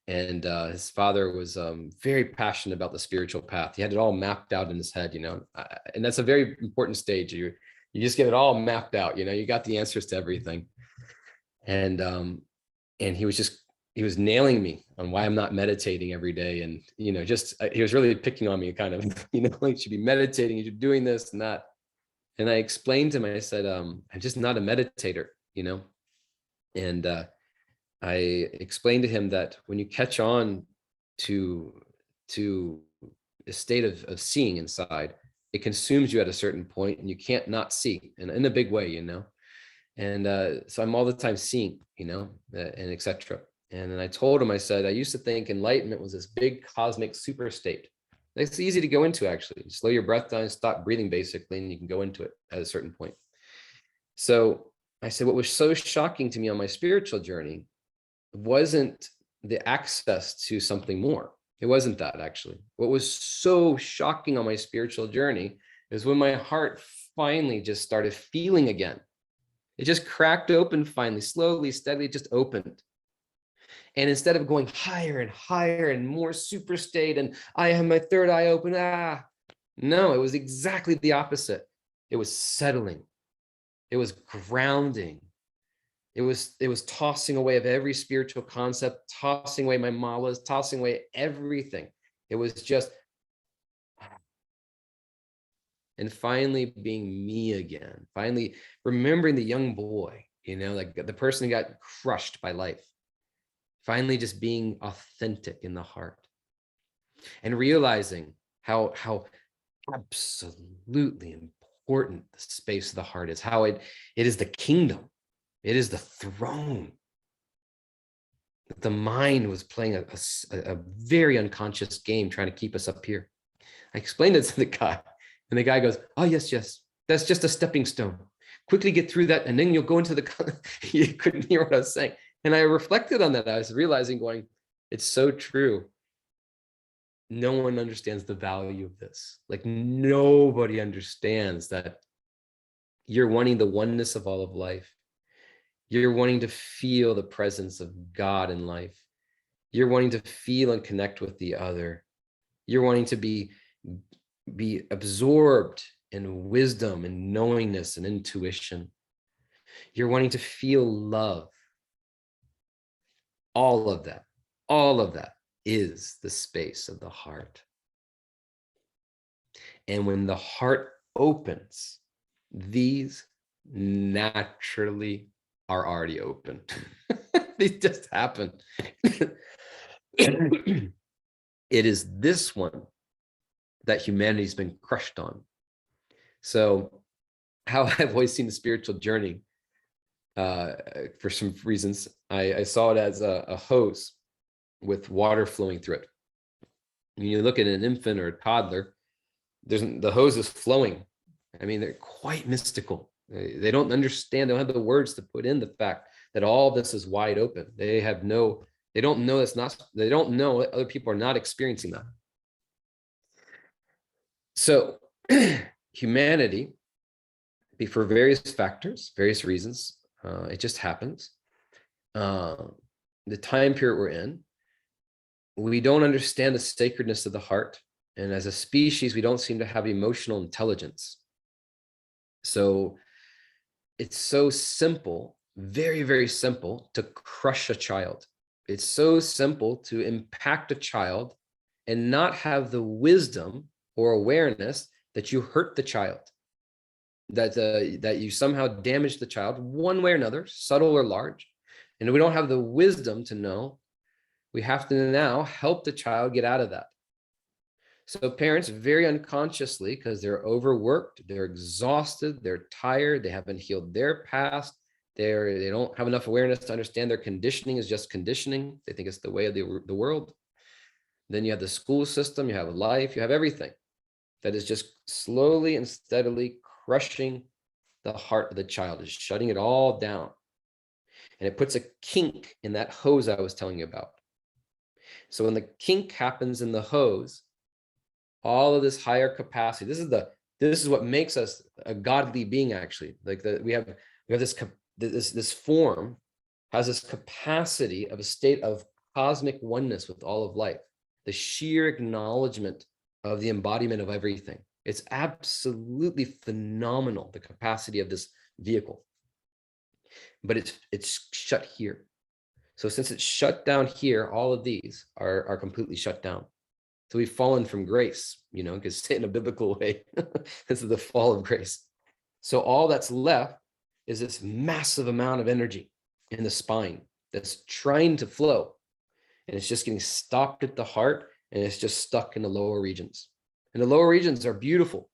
And his father was very passionate about the spiritual path. He had it all mapped out in his head, you know, and that's a very important stage. You just get it all mapped out, you know, you got the answers to everything. And he was nailing me on why I'm not meditating every day. And, you know, just, he was really picking on me kind of, you know, like, you should be meditating, you should be doing this and that. And I explained to him, I said, I'm just not a meditator, you know? And I explained to him that when you catch on to a state of seeing inside, it consumes you at a certain point and you can't not see, and in a big way, you know? And so I'm all the time seeing, you know, and etc. And then I told him, I said, I used to think enlightenment was this big cosmic super state. It's easy to go into, actually. You slow your breath down, stop breathing basically, and you can go into it at a certain point. So I said, what was so shocking to me on my spiritual journey wasn't the access to something more. It wasn't that, actually. What was so shocking on my spiritual journey is when my heart finally just started feeling again. It just cracked open finally, slowly, steadily, it just opened. And instead of going higher and higher and more super state, and I have my third eye open, no, it was exactly the opposite. It was settling. It was grounding. It was tossing away of every spiritual concept, tossing away my malas, tossing away everything. It was just, and finally being me again, finally remembering the young boy, you know, like the person who got crushed by life, finally just being authentic in the heart and realizing how absolutely important the space of the heart is, how it is the kingdom. It is the throne. The mind was playing a very unconscious game trying to keep us up here. I explained it to the guy, and the guy goes, oh, yes, that's just a stepping stone. Quickly get through that, and then you'll go into the, you couldn't hear what I was saying. And I reflected on that. I was realizing going, it's so true. No one understands the value of this. Like, nobody understands that you're wanting the oneness of all of life. You're wanting to feel the presence of God in life. You're wanting to feel and connect with the other. You're wanting to be absorbed in wisdom and knowingness and intuition. You're wanting to feel love. All of that is the space of the heart. And when the heart opens, these naturally are already open. They just happen. It is this one that humanity's been crushed on. So how I've always seen the spiritual journey for some reasons. I saw it as a hose with water flowing through it. When you look at an infant or a toddler, the hose is flowing. I mean, they're quite mystical. They don't understand, they don't have the words to put in the fact that all this is wide open. They don't know they don't know that other people are not experiencing that. So humanity, for various factors, various reasons, it just happens. The time period we're in, we don't understand the sacredness of the heart. And as a species, we don't seem to have emotional intelligence. So it's so simple, very, very simple to crush a child. It's so simple to impact a child and not have the wisdom or awareness that you hurt the child, that you somehow damage the child one way or another, subtle or large. And we don't have the wisdom to know. We have to now help the child get out of that. So parents very unconsciously, because they're overworked, they're exhausted, they're tired, they haven't healed their past, they don't have enough awareness to understand their conditioning is just conditioning. They think it's the way of the world. Then you have the school system, you have life, you have everything that is just slowly and steadily crushing the heart of the child, is shutting it all down. And it puts a kink in that hose I was telling you about. So when the kink happens in the hose, all of this higher capacity, this is what makes us a godly being, actually. Like we have this form has this capacity of a state of cosmic oneness with all of life, the sheer acknowledgement of the embodiment of everything. It's absolutely phenomenal, the capacity of this vehicle. But it's shut here. So since it's shut down here, all of these are completely shut down. So we've fallen from grace, because in a biblical way, this is the fall of grace. So all that's left is this massive amount of energy in the spine that's trying to flow. And it's just getting stopped at the heart, and it's just stuck in the lower regions. And the lower regions are beautiful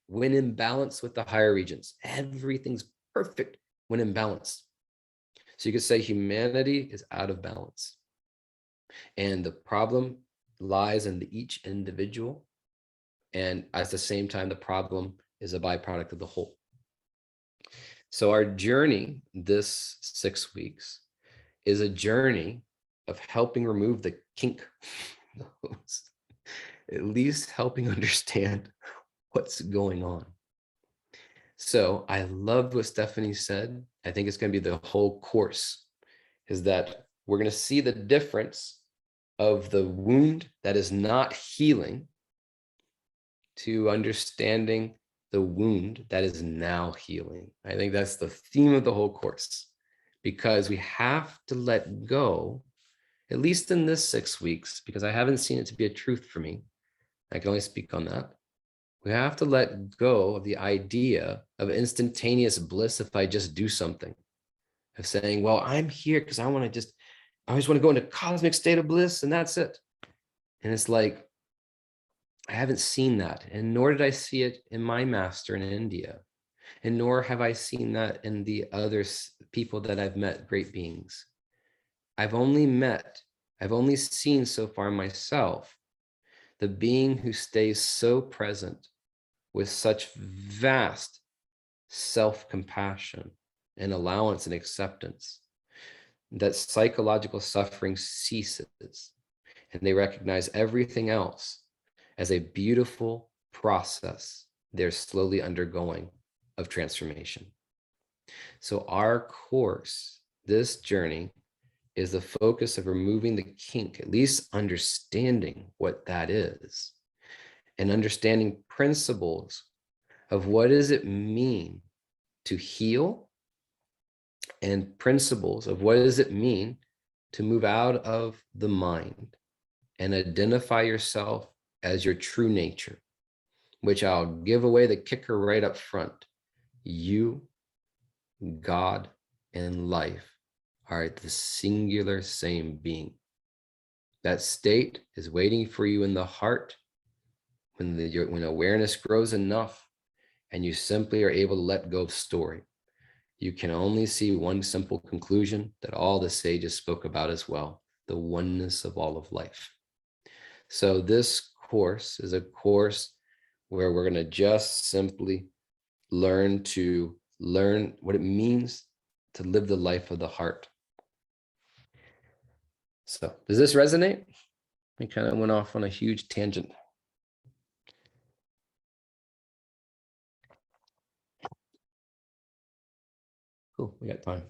when in balance with the higher regions. Everything's perfect when in balance. So you could say humanity is out of balance. And the problem lies in each individual. And at the same time, the problem is a byproduct of the whole. So our journey this 6 weeks is a journey of helping remove the kink, at least helping understand what's going on. So I loved what Stephanie said. I think it's going to be the whole course, is that we're going to see the difference of the wound that is not healing to understanding the wound that is now healing. I think that's the theme of the whole course, because we have to let go, at least in this 6 weeks, because I haven't seen it to be a truth for me. I can only speak on that. We have to let go of the idea of instantaneous bliss if I just do something, of saying, well, I'm here because I always want to go into cosmic state of bliss, and that's it. And it's like, I haven't seen that, and nor did I see it in my master in India, and nor have I seen that in the other people that I've met, great beings. I've only seen so far myself, the being who stays so present with such vast self-compassion and allowance and acceptance that psychological suffering ceases, and they recognize everything else as a beautiful process they're slowly undergoing of transformation. So our course, this journey, is the focus of removing the kink, at least understanding what that is, and understanding principles of what does it mean to heal, and principles of what does it mean to move out of the mind and identify yourself as your true nature, which I'll give away the kicker right up front. You, God, and life are the singular same being. That state is waiting for you in the heart when awareness grows enough and you simply are able to let go of story. you can only see one simple conclusion that all the sages spoke about as well, the oneness of all of life. So this course is a course where we're going to just simply learn what it means to live the life of the heart. So does this resonate? We kind of went off on a huge tangent. Cool, we got time.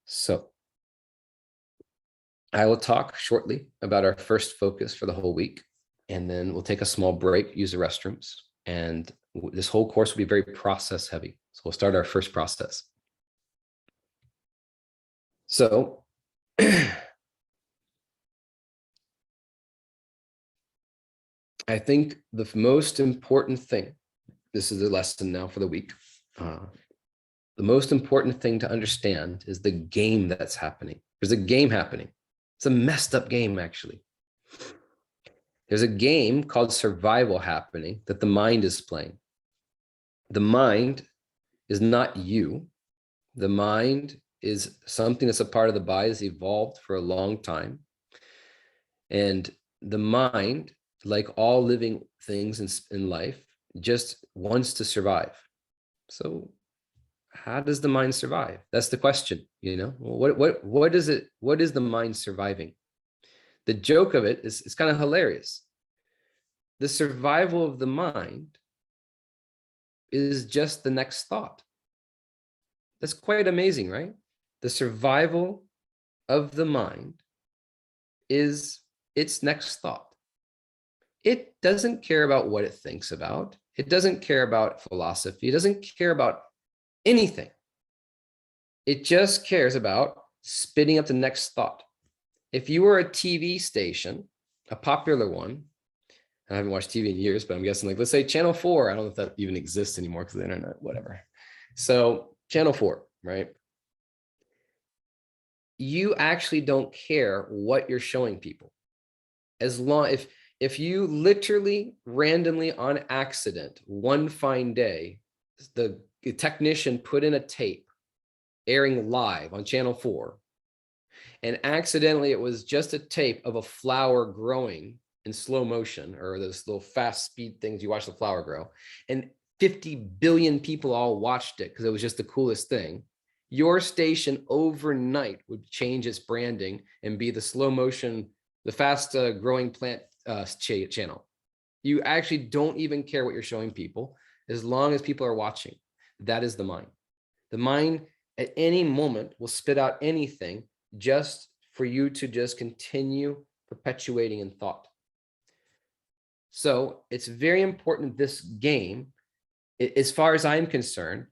So I will talk shortly about our first focus for the whole week, and then we'll take a small break, use the restrooms, and this whole course will be very process heavy. So we'll start our first process. So I think the most important thing, this is the lesson now for the week. The most important thing to understand is the game that's happening. There's a game happening. It's a messed up game, actually. There's a game called survival happening that the mind is playing. The mind is not you. The mind is something that's a part of the body that's evolved for a long time. And the mind, like all living things in life, just wants to survive. So how does the mind survive? That's the question, you know? What is it? What is the mind surviving? The joke of it is, it's kind of hilarious. The survival of the mind is just the next thought. That's quite amazing, right? The survival of the mind is its next thought. It doesn't care about what it thinks about. It doesn't care about philosophy. It doesn't care about anything. It just cares about spitting up the next thought. If you were a TV station, a popular one, I haven't watched TV in years, but I'm guessing, like, let's say Channel 4. I don't know if that even exists anymore because of the internet, whatever. So Channel 4, right? You actually don't care what you're showing people. As long, if you literally randomly on accident, one fine day, the technician put in a tape airing live on Channel 4, and accidentally it was just a tape of a flower growing in slow motion, or those little fast speed things you watch the flower grow, and 50 billion people all watched it because it was just the coolest thing, your station overnight would change its branding and be the slow motion, the fast growing plant channel. You actually don't even care what you're showing people as long as people are watching. That is the mind. The mind at any moment will spit out anything just for you to just continue perpetuating in thought. So it's very important, this game, as far as I'm concerned,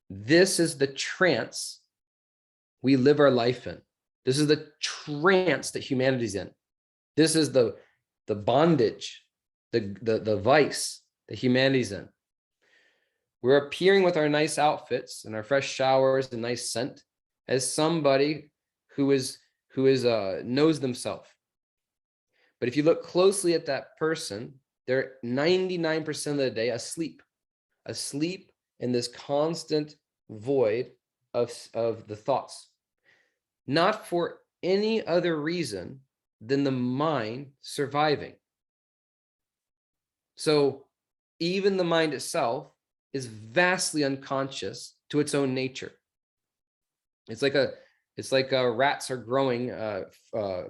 this is the trance we live our life in. This is the trance that humanity's in. This is the bondage, the vice that humanity's in. We're appearing with our nice outfits and our fresh showers and nice scent as somebody who knows themselves. But if you look closely at that person, they're 99% of the day asleep in this constant void of the thoughts, not for any other reason than the mind surviving. So even the mind itself is vastly unconscious to its own nature. It's like rats are growing,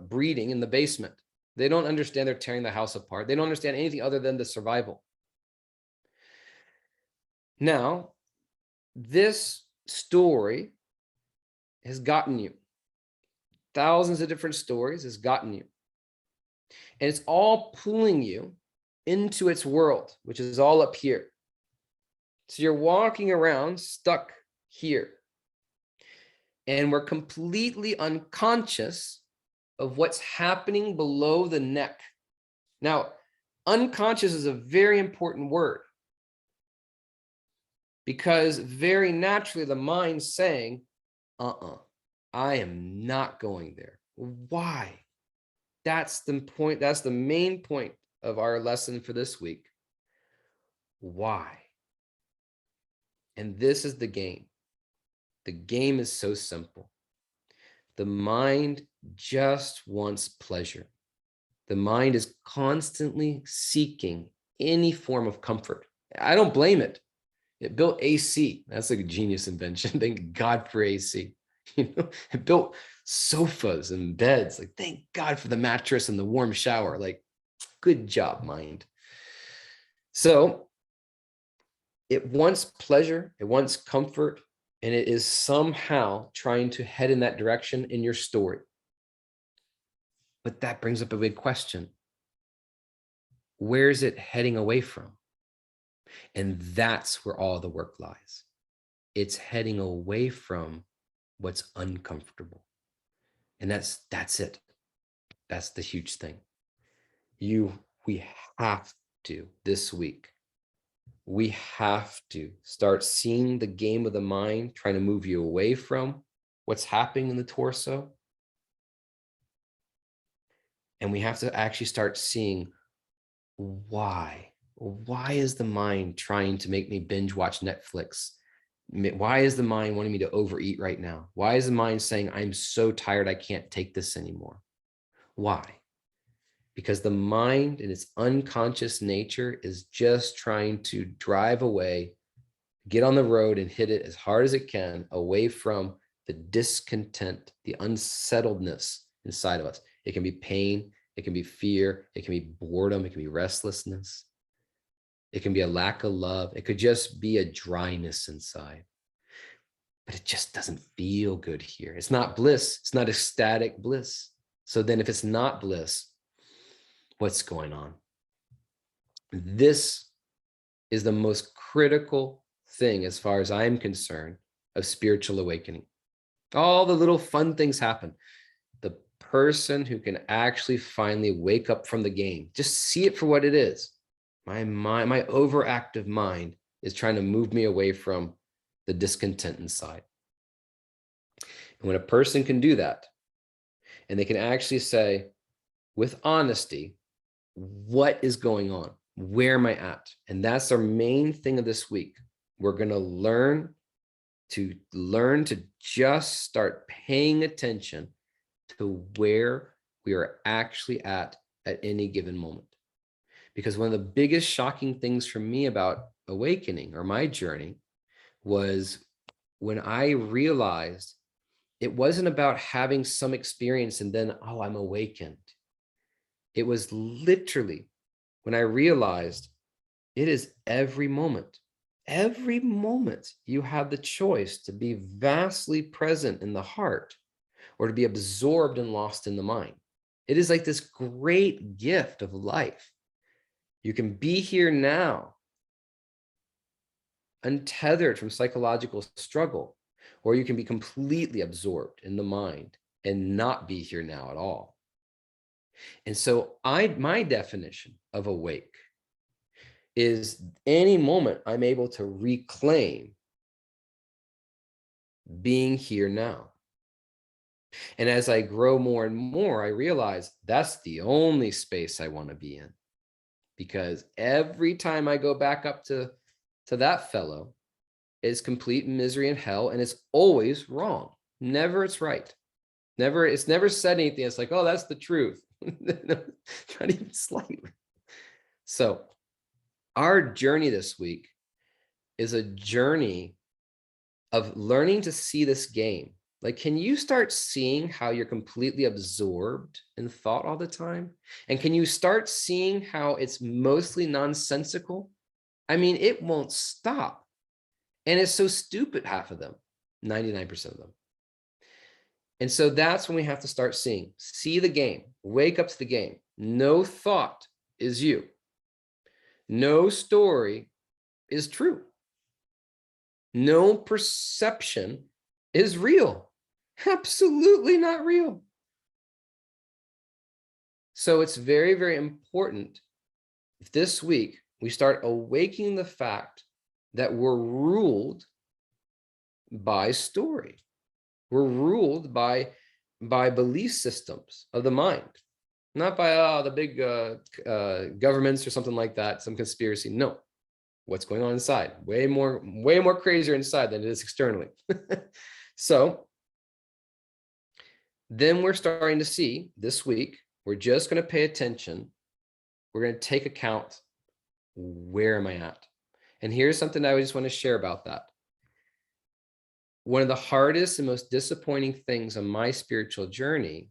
breeding in the basement. They don't understand they're tearing the house apart. They don't understand anything other than the survival. Now, this story has gotten you. Thousands of different stories has gotten you. And it's all pulling you into its world, which is all up here. So you're walking around stuck here. And we're completely unconscious of what's happening below the neck. Now, unconscious is a very important word, because very naturally the mind's saying, I am not going there. Why? That's the point. That's the main point of our lesson for this week. Why? And this is the game. The game is so simple. The mind just wants pleasure. The mind is constantly seeking any form of comfort. I don't blame it. It built AC. That's a genius invention. Thank God for AC. It built sofas and beds. Like, thank God for the mattress and the warm shower. Like, good job, mind. So it wants pleasure, it wants comfort, and it is somehow trying to head in that direction in your story. But that brings up a big question. Where is it heading away from? And that's where all the work lies. It's heading away from what's uncomfortable. And that's it. That's the huge thing. We have to this week. We have to start seeing the game of the mind trying to move you away from what's happening in the torso. And we have to actually start seeing why. Why is the mind trying to make me binge watch Netflix? Why is the mind wanting me to overeat right now? Why is the mind saying, I'm so tired, I can't take this anymore? Why? Because the mind in its unconscious nature is just trying to drive away, get on the road and hit it as hard as it can away from the discontent, the unsettledness inside of us. It can be pain, it can be fear, it can be boredom, it can be restlessness. It can be a lack of love. It could just be a dryness inside. But it just doesn't feel good here. It's not bliss. It's not ecstatic bliss. So then if it's not bliss, what's going on? This is the most critical thing, as far as I'm concerned, of spiritual awakening. All the little fun things happen. The person who can actually finally wake up from the game, just see it for what it is. My mind, my overactive mind is trying to move me away from the discontent inside. And when a person can do that, and they can actually say with honesty, what is going on? Where am I at? And that's our main thing of this week. We're going to learn to just start paying attention to where we are actually at any given moment. Because one of the biggest shocking things for me about awakening, or my journey, was when I realized it wasn't about having some experience and then, oh, I'm awakened. It was literally when I realized it is every moment. Every moment you have the choice to be vastly present in the heart or to be absorbed and lost in the mind. It is like this great gift of life. You can be here now, untethered from psychological struggle, or you can be completely absorbed in the mind and not be here now at all. And so my definition of awake is any moment I'm able to reclaim being here now. And as I grow more and more, I realize that's the only space I want to be in. Because every time I go back up to that fellow, it's complete misery and hell, and it's always wrong. Never it's right. It's never said anything. It's like, oh, that's the truth. Not even slightly. So our journey this week is a journey of learning to see this game. Like, can you start seeing how you're completely absorbed in thought all the time? And can you start seeing how it's mostly nonsensical? I mean, it won't stop. And it's so stupid, half of them, 99% of them. And so that's when we have to start seeing, see the game, wake up to the game. No thought is you. No story is true. No perception is real. Absolutely not real. So it's very, very important if this week we start awakening the fact that we're ruled by story. We're ruled by belief systems of the mind, not by the big governments or something like that, some conspiracy. No, what's going on inside. Way more crazier inside than it is externally. So then we're starting to see this week, we're just going to pay attention. We're going to take account. Where am I at? And here's something I just want to share about that. One of the hardest and most disappointing things on my spiritual journey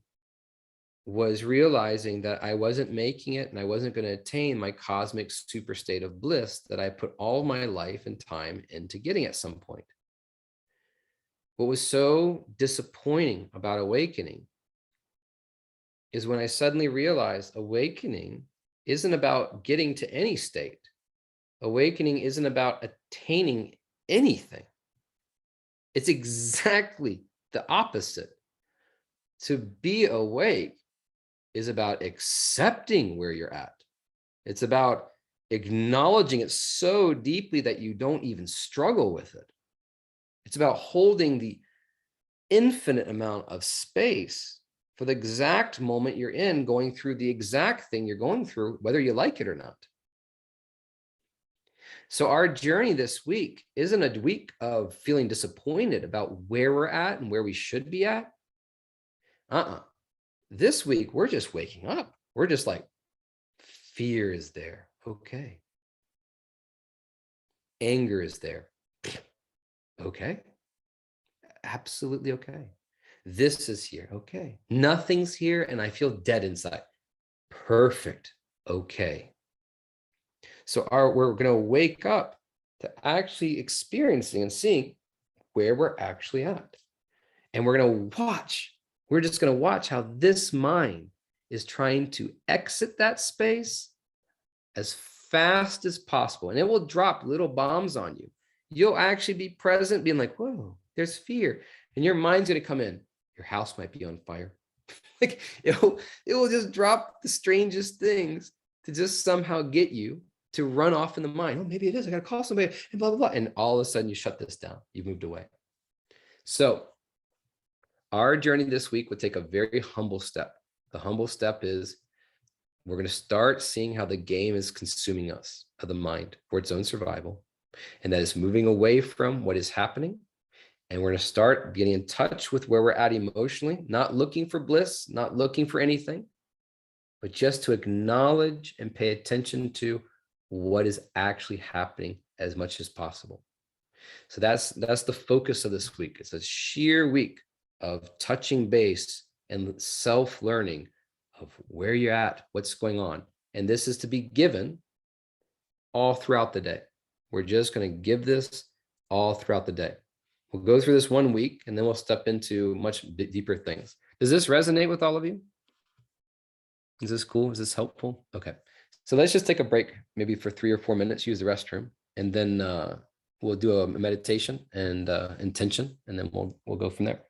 was realizing that I wasn't making it and I wasn't going to attain my cosmic super state of bliss that I put all my life and time into getting at some point. What was so disappointing about awakening is when I suddenly realized awakening isn't about getting to any state. Awakening isn't about attaining anything. It's exactly the opposite. To be awake is about accepting where you're at. It's about acknowledging it so deeply that you don't even struggle with it. It's about holding the infinite amount of space for the exact moment you're in, going through the exact thing you're going through, whether you like it or not. So our journey this week isn't a week of feeling disappointed about where we're at and where we should be at. This week, we're just waking up. We're just like, fear is there. Okay. Anger is there. Okay. Absolutely okay. This is here. Okay. Nothing's here and I feel dead inside. Perfect. Okay. So we're going to wake up to actually experiencing and seeing where we're actually at. And we're going to watch. We're just going to watch how this mind is trying to exit that space as fast as possible. And it will drop little bombs on you. You'll actually be present, being like, whoa, there's fear. And your mind's going to come in. Your house might be on fire. Like it will just drop the strangest things to just somehow get you to run off in the mind. Oh, maybe it is. I got to call somebody and blah, blah, blah. And all of a sudden you shut this down. You've moved away. So our journey this week would take a very humble step. The humble step is we're going to start seeing how the game is consuming us, of the mind, for its own survival. And that is moving away from what is happening. And we're going to start getting in touch with where we're at emotionally, not looking for bliss, not looking for anything, but just to acknowledge and pay attention to what is actually happening as much as possible. So that's the focus of this week. It's a sheer week of touching base and self-learning of where you're at, what's going on. And this is to be given all throughout the day. We're just going to give this all throughout the day. We'll go through this 1 week and then we'll step into much deeper things. Does this resonate with all of you? Is this cool? Is this helpful? Okay. So let's just take a break, maybe for 3 or 4 minutes, use the restroom, and then we'll do a meditation and intention, and then we'll go from there.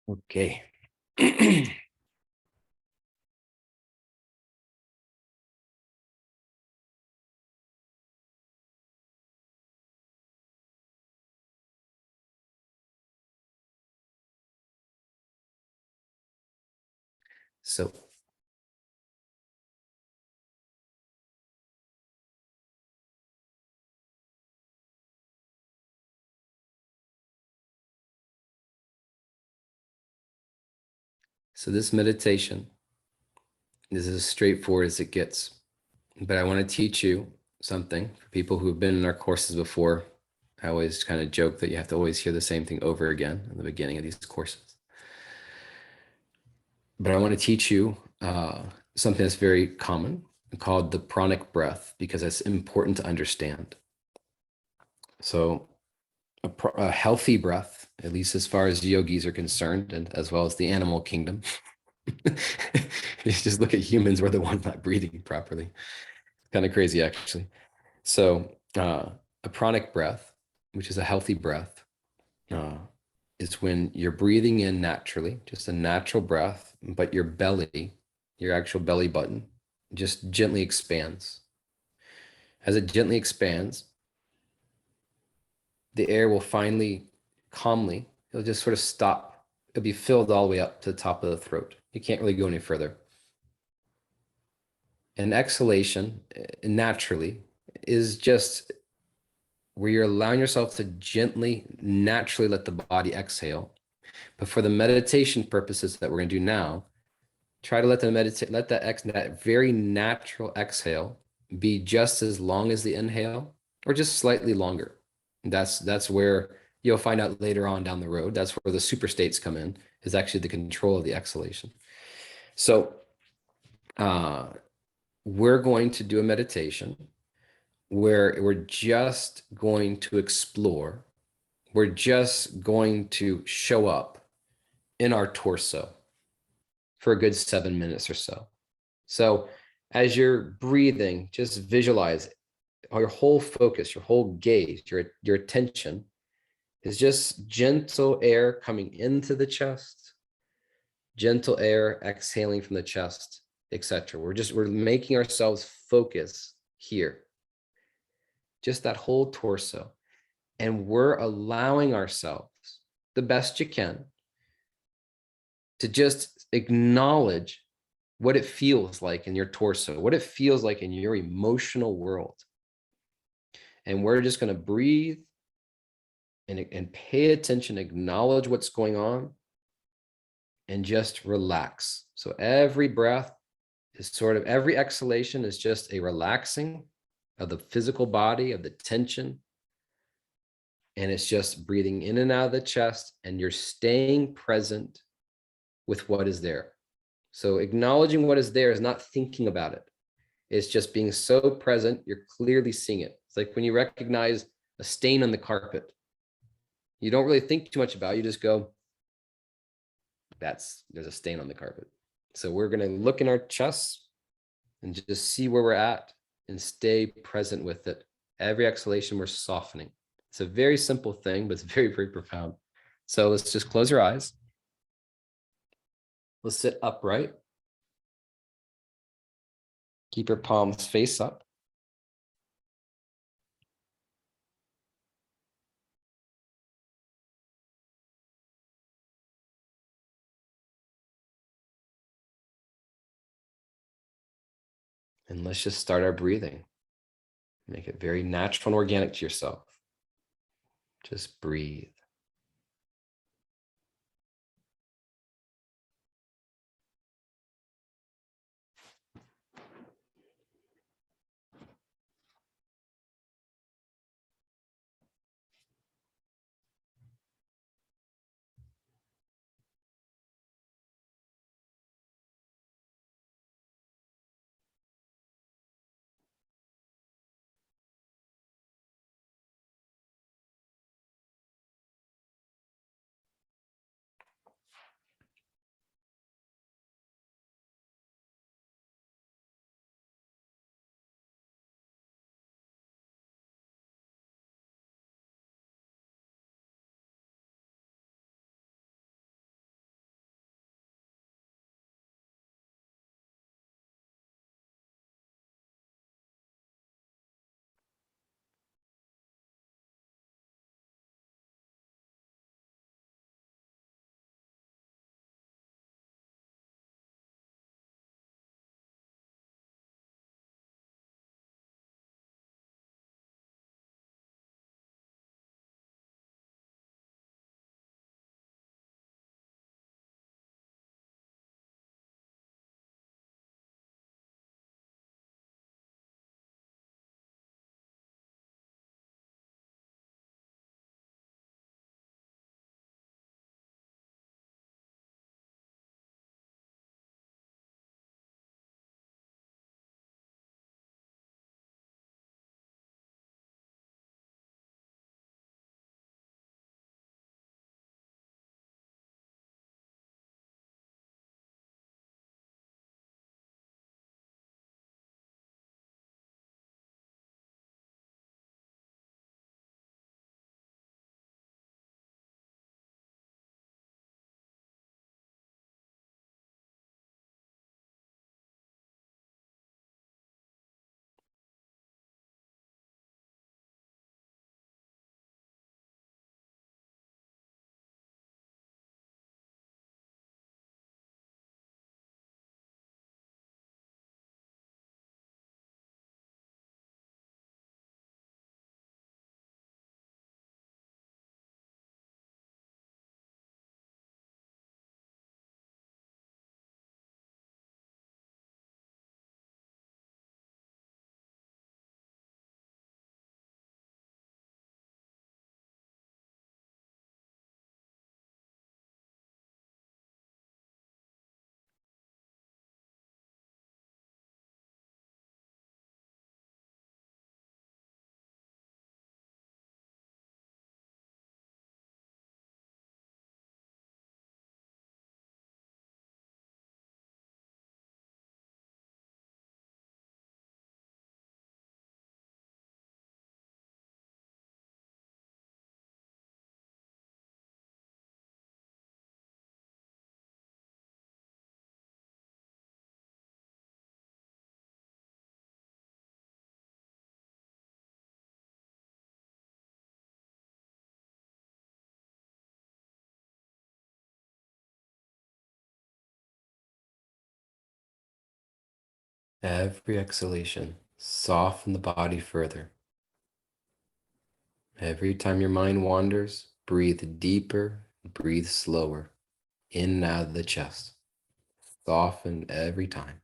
Okay. So this meditation, this is as straightforward as it gets. But I want to teach you something for people who have been in our courses before. I always kind of joke that you have to always hear the same thing over again in the beginning of these courses. But I want to teach you something that's very common called the pranic breath, because it's important to understand. So a healthy breath, at least as far as yogis are concerned, and as well as the animal kingdom. You just look at humans, we're the ones not breathing properly. Kind of crazy, actually. So a pranic breath, which is a healthy breath, is when you're breathing in naturally, just a natural breath, but your belly, your actual belly button, just gently expands. As it gently expands, the air will finally, calmly, it'll just sort of stop. It'll be filled all the way up to the top of the throat. You can't really go any further. And exhalation, naturally, is just where you're allowing yourself to gently, naturally let the body exhale. But for the meditation purposes that we're going to do now, try to let that very natural exhale be just as long as the inhale, or just slightly longer. That's where you'll find out later on down the road. That's where the super states come in, is actually the control of the exhalation. So we're going to do a meditation where we're just going to explore, we're just going to show up in our torso for a good 7 minutes or so. So as you're breathing, just visualize your whole focus, your whole gaze, your attention is just gentle air coming into the chest, gentle air exhaling from the chest, etc. We're making ourselves focus here, just that whole torso. And we're allowing ourselves, the best you can, to just acknowledge what it feels like in your torso, what it feels like in your emotional world. And we're just going to breathe and pay attention, acknowledge what's going on, and just relax. So every breath is every exhalation is just a relaxing of the physical body, of the tension. And it's just breathing in and out of the chest, and you're staying present with what is there. So acknowledging what is there is not thinking about it. It's just being so present, you're clearly seeing it. It's like when you recognize a stain on the carpet. You don't really think too much about it. You just go, there's a stain on the carpet. So we're going to look in our chests and just see where we're at and stay present with it. Every exhalation, we're softening. It's a very simple thing, but it's very, very profound. So let's just close your eyes. Let's sit upright. Keep your palms face up. And let's just start our breathing. Make it very natural and organic to yourself. Just breathe. Every exhalation, soften the body further. Every time your mind wanders, breathe deeper, breathe slower, in and out of the chest. Soften every time.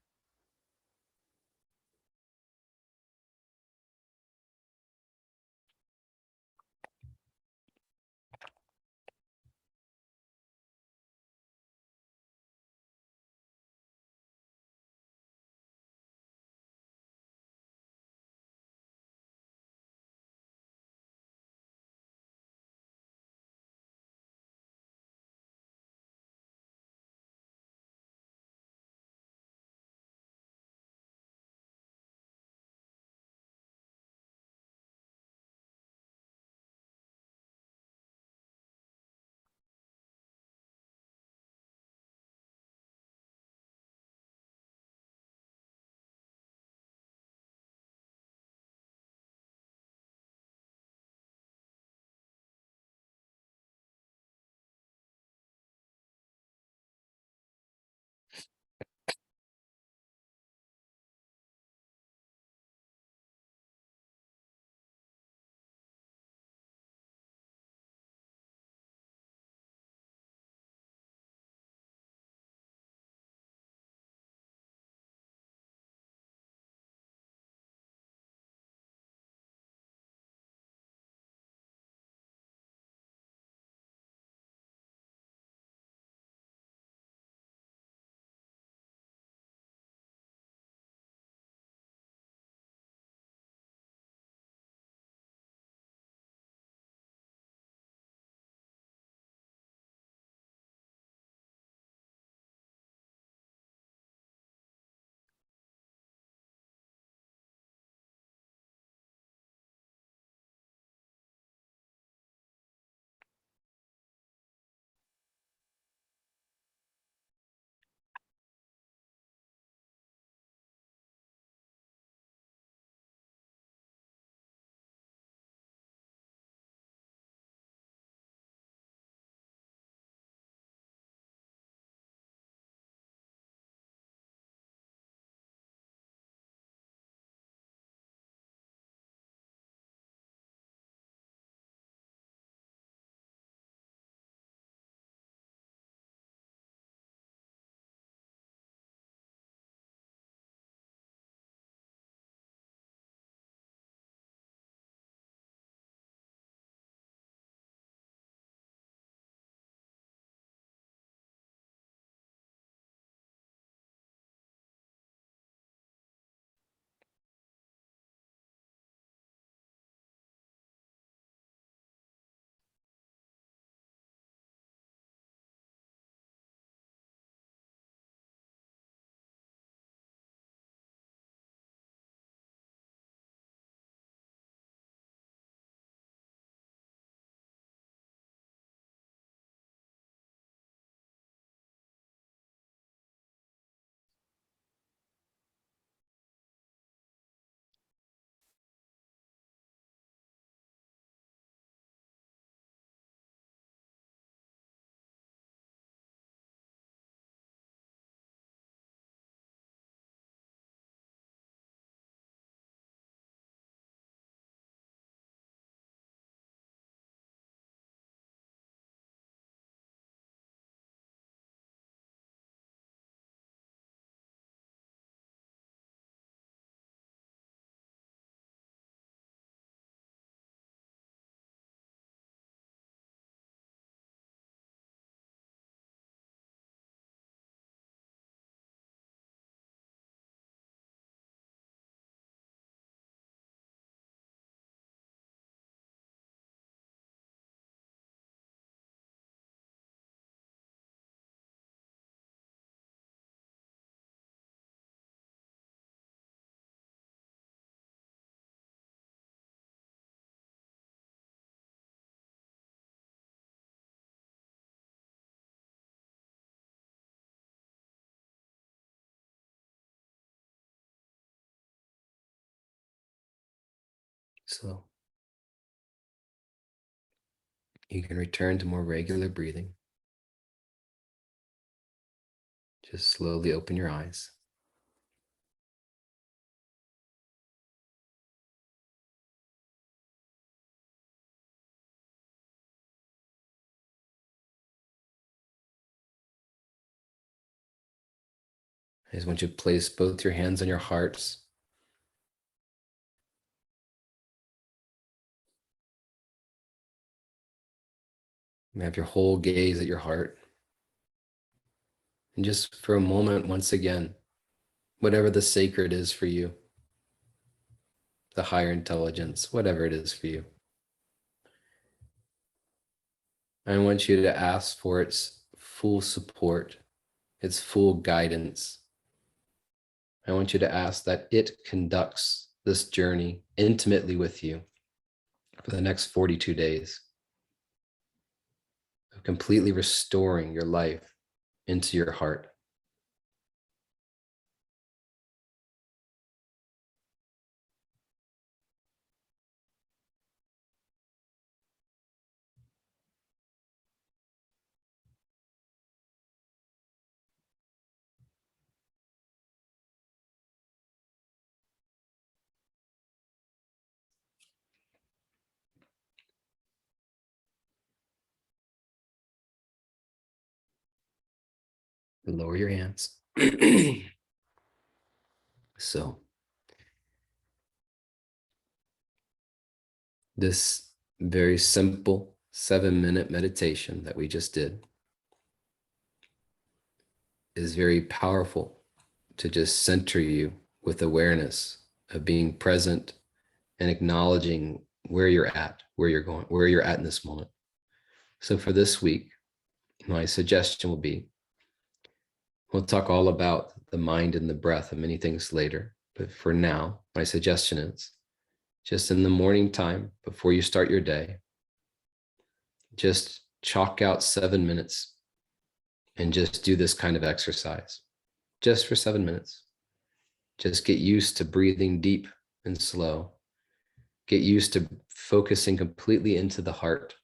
So you can return to more regular breathing. Just slowly open your eyes. I just want you to place both your hands on your hearts. And have your whole gaze at your heart. And just for a moment, once again, whatever the sacred is for you, the higher intelligence, whatever it is for you, I want you to ask for its full support, its full guidance. I want you to ask that it conducts this journey intimately with you for the next 42 days of completely restoring your life into your heart. Lower your hands. So, this very simple 7-minute meditation that we just did is very powerful to just center you with awareness of being present and acknowledging where you're at, where you're going, where you're at in this moment. So for this week, my suggestion will be, we'll talk all about the mind and the breath and many things later. But for now, my suggestion is just in the morning time before you start your day, just chalk out 7 minutes and just do this kind of exercise just for 7 minutes. Just get used to breathing deep and slow. Get used to focusing completely into the heart,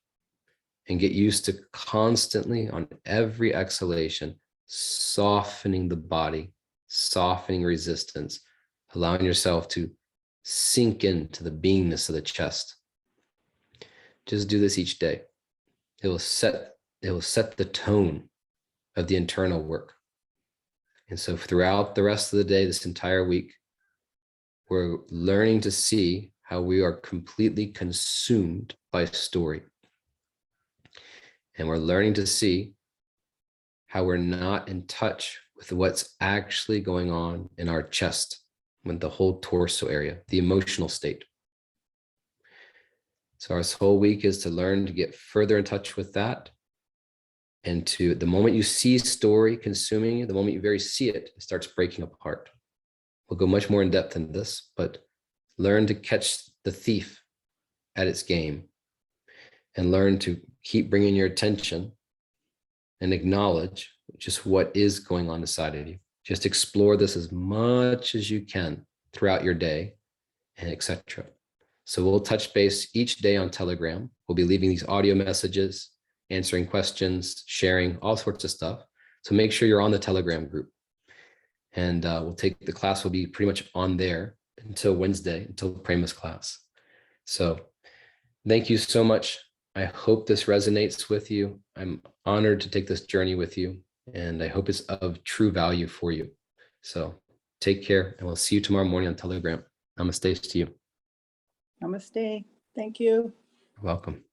and get used to constantly on every exhalation softening the body, softening resistance, allowing yourself to sink into the beingness of the chest. Just do this each day. It will set the tone of the internal work. And so throughout the rest of the day, this entire week, we're learning to see how we are completely consumed by story. And we're learning to see how we're not in touch with what's actually going on in our chest, with the whole torso area, the emotional state. So our whole week is to learn to get further in touch with that. And to the moment you see story consuming you, the moment you very see it, it starts breaking apart. We'll go much more in depth in this, but learn to catch the thief at its game and learn to keep bringing your attention and acknowledge just what is going on inside of you. Just explore this as much as you can throughout your day, and etc. So we'll touch base each day on Telegram. We'll be leaving these audio messages, answering questions, sharing all sorts of stuff. So make sure you're on the Telegram group. And the class will be pretty much on there until Wednesday, until Prema's class. So thank you so much. I hope this resonates with you. I'm honored to take this journey with you, and I hope it's of true value for you. So take care, and we'll see you tomorrow morning on Telegram. Namaste to you. Namaste. Thank you. You're welcome.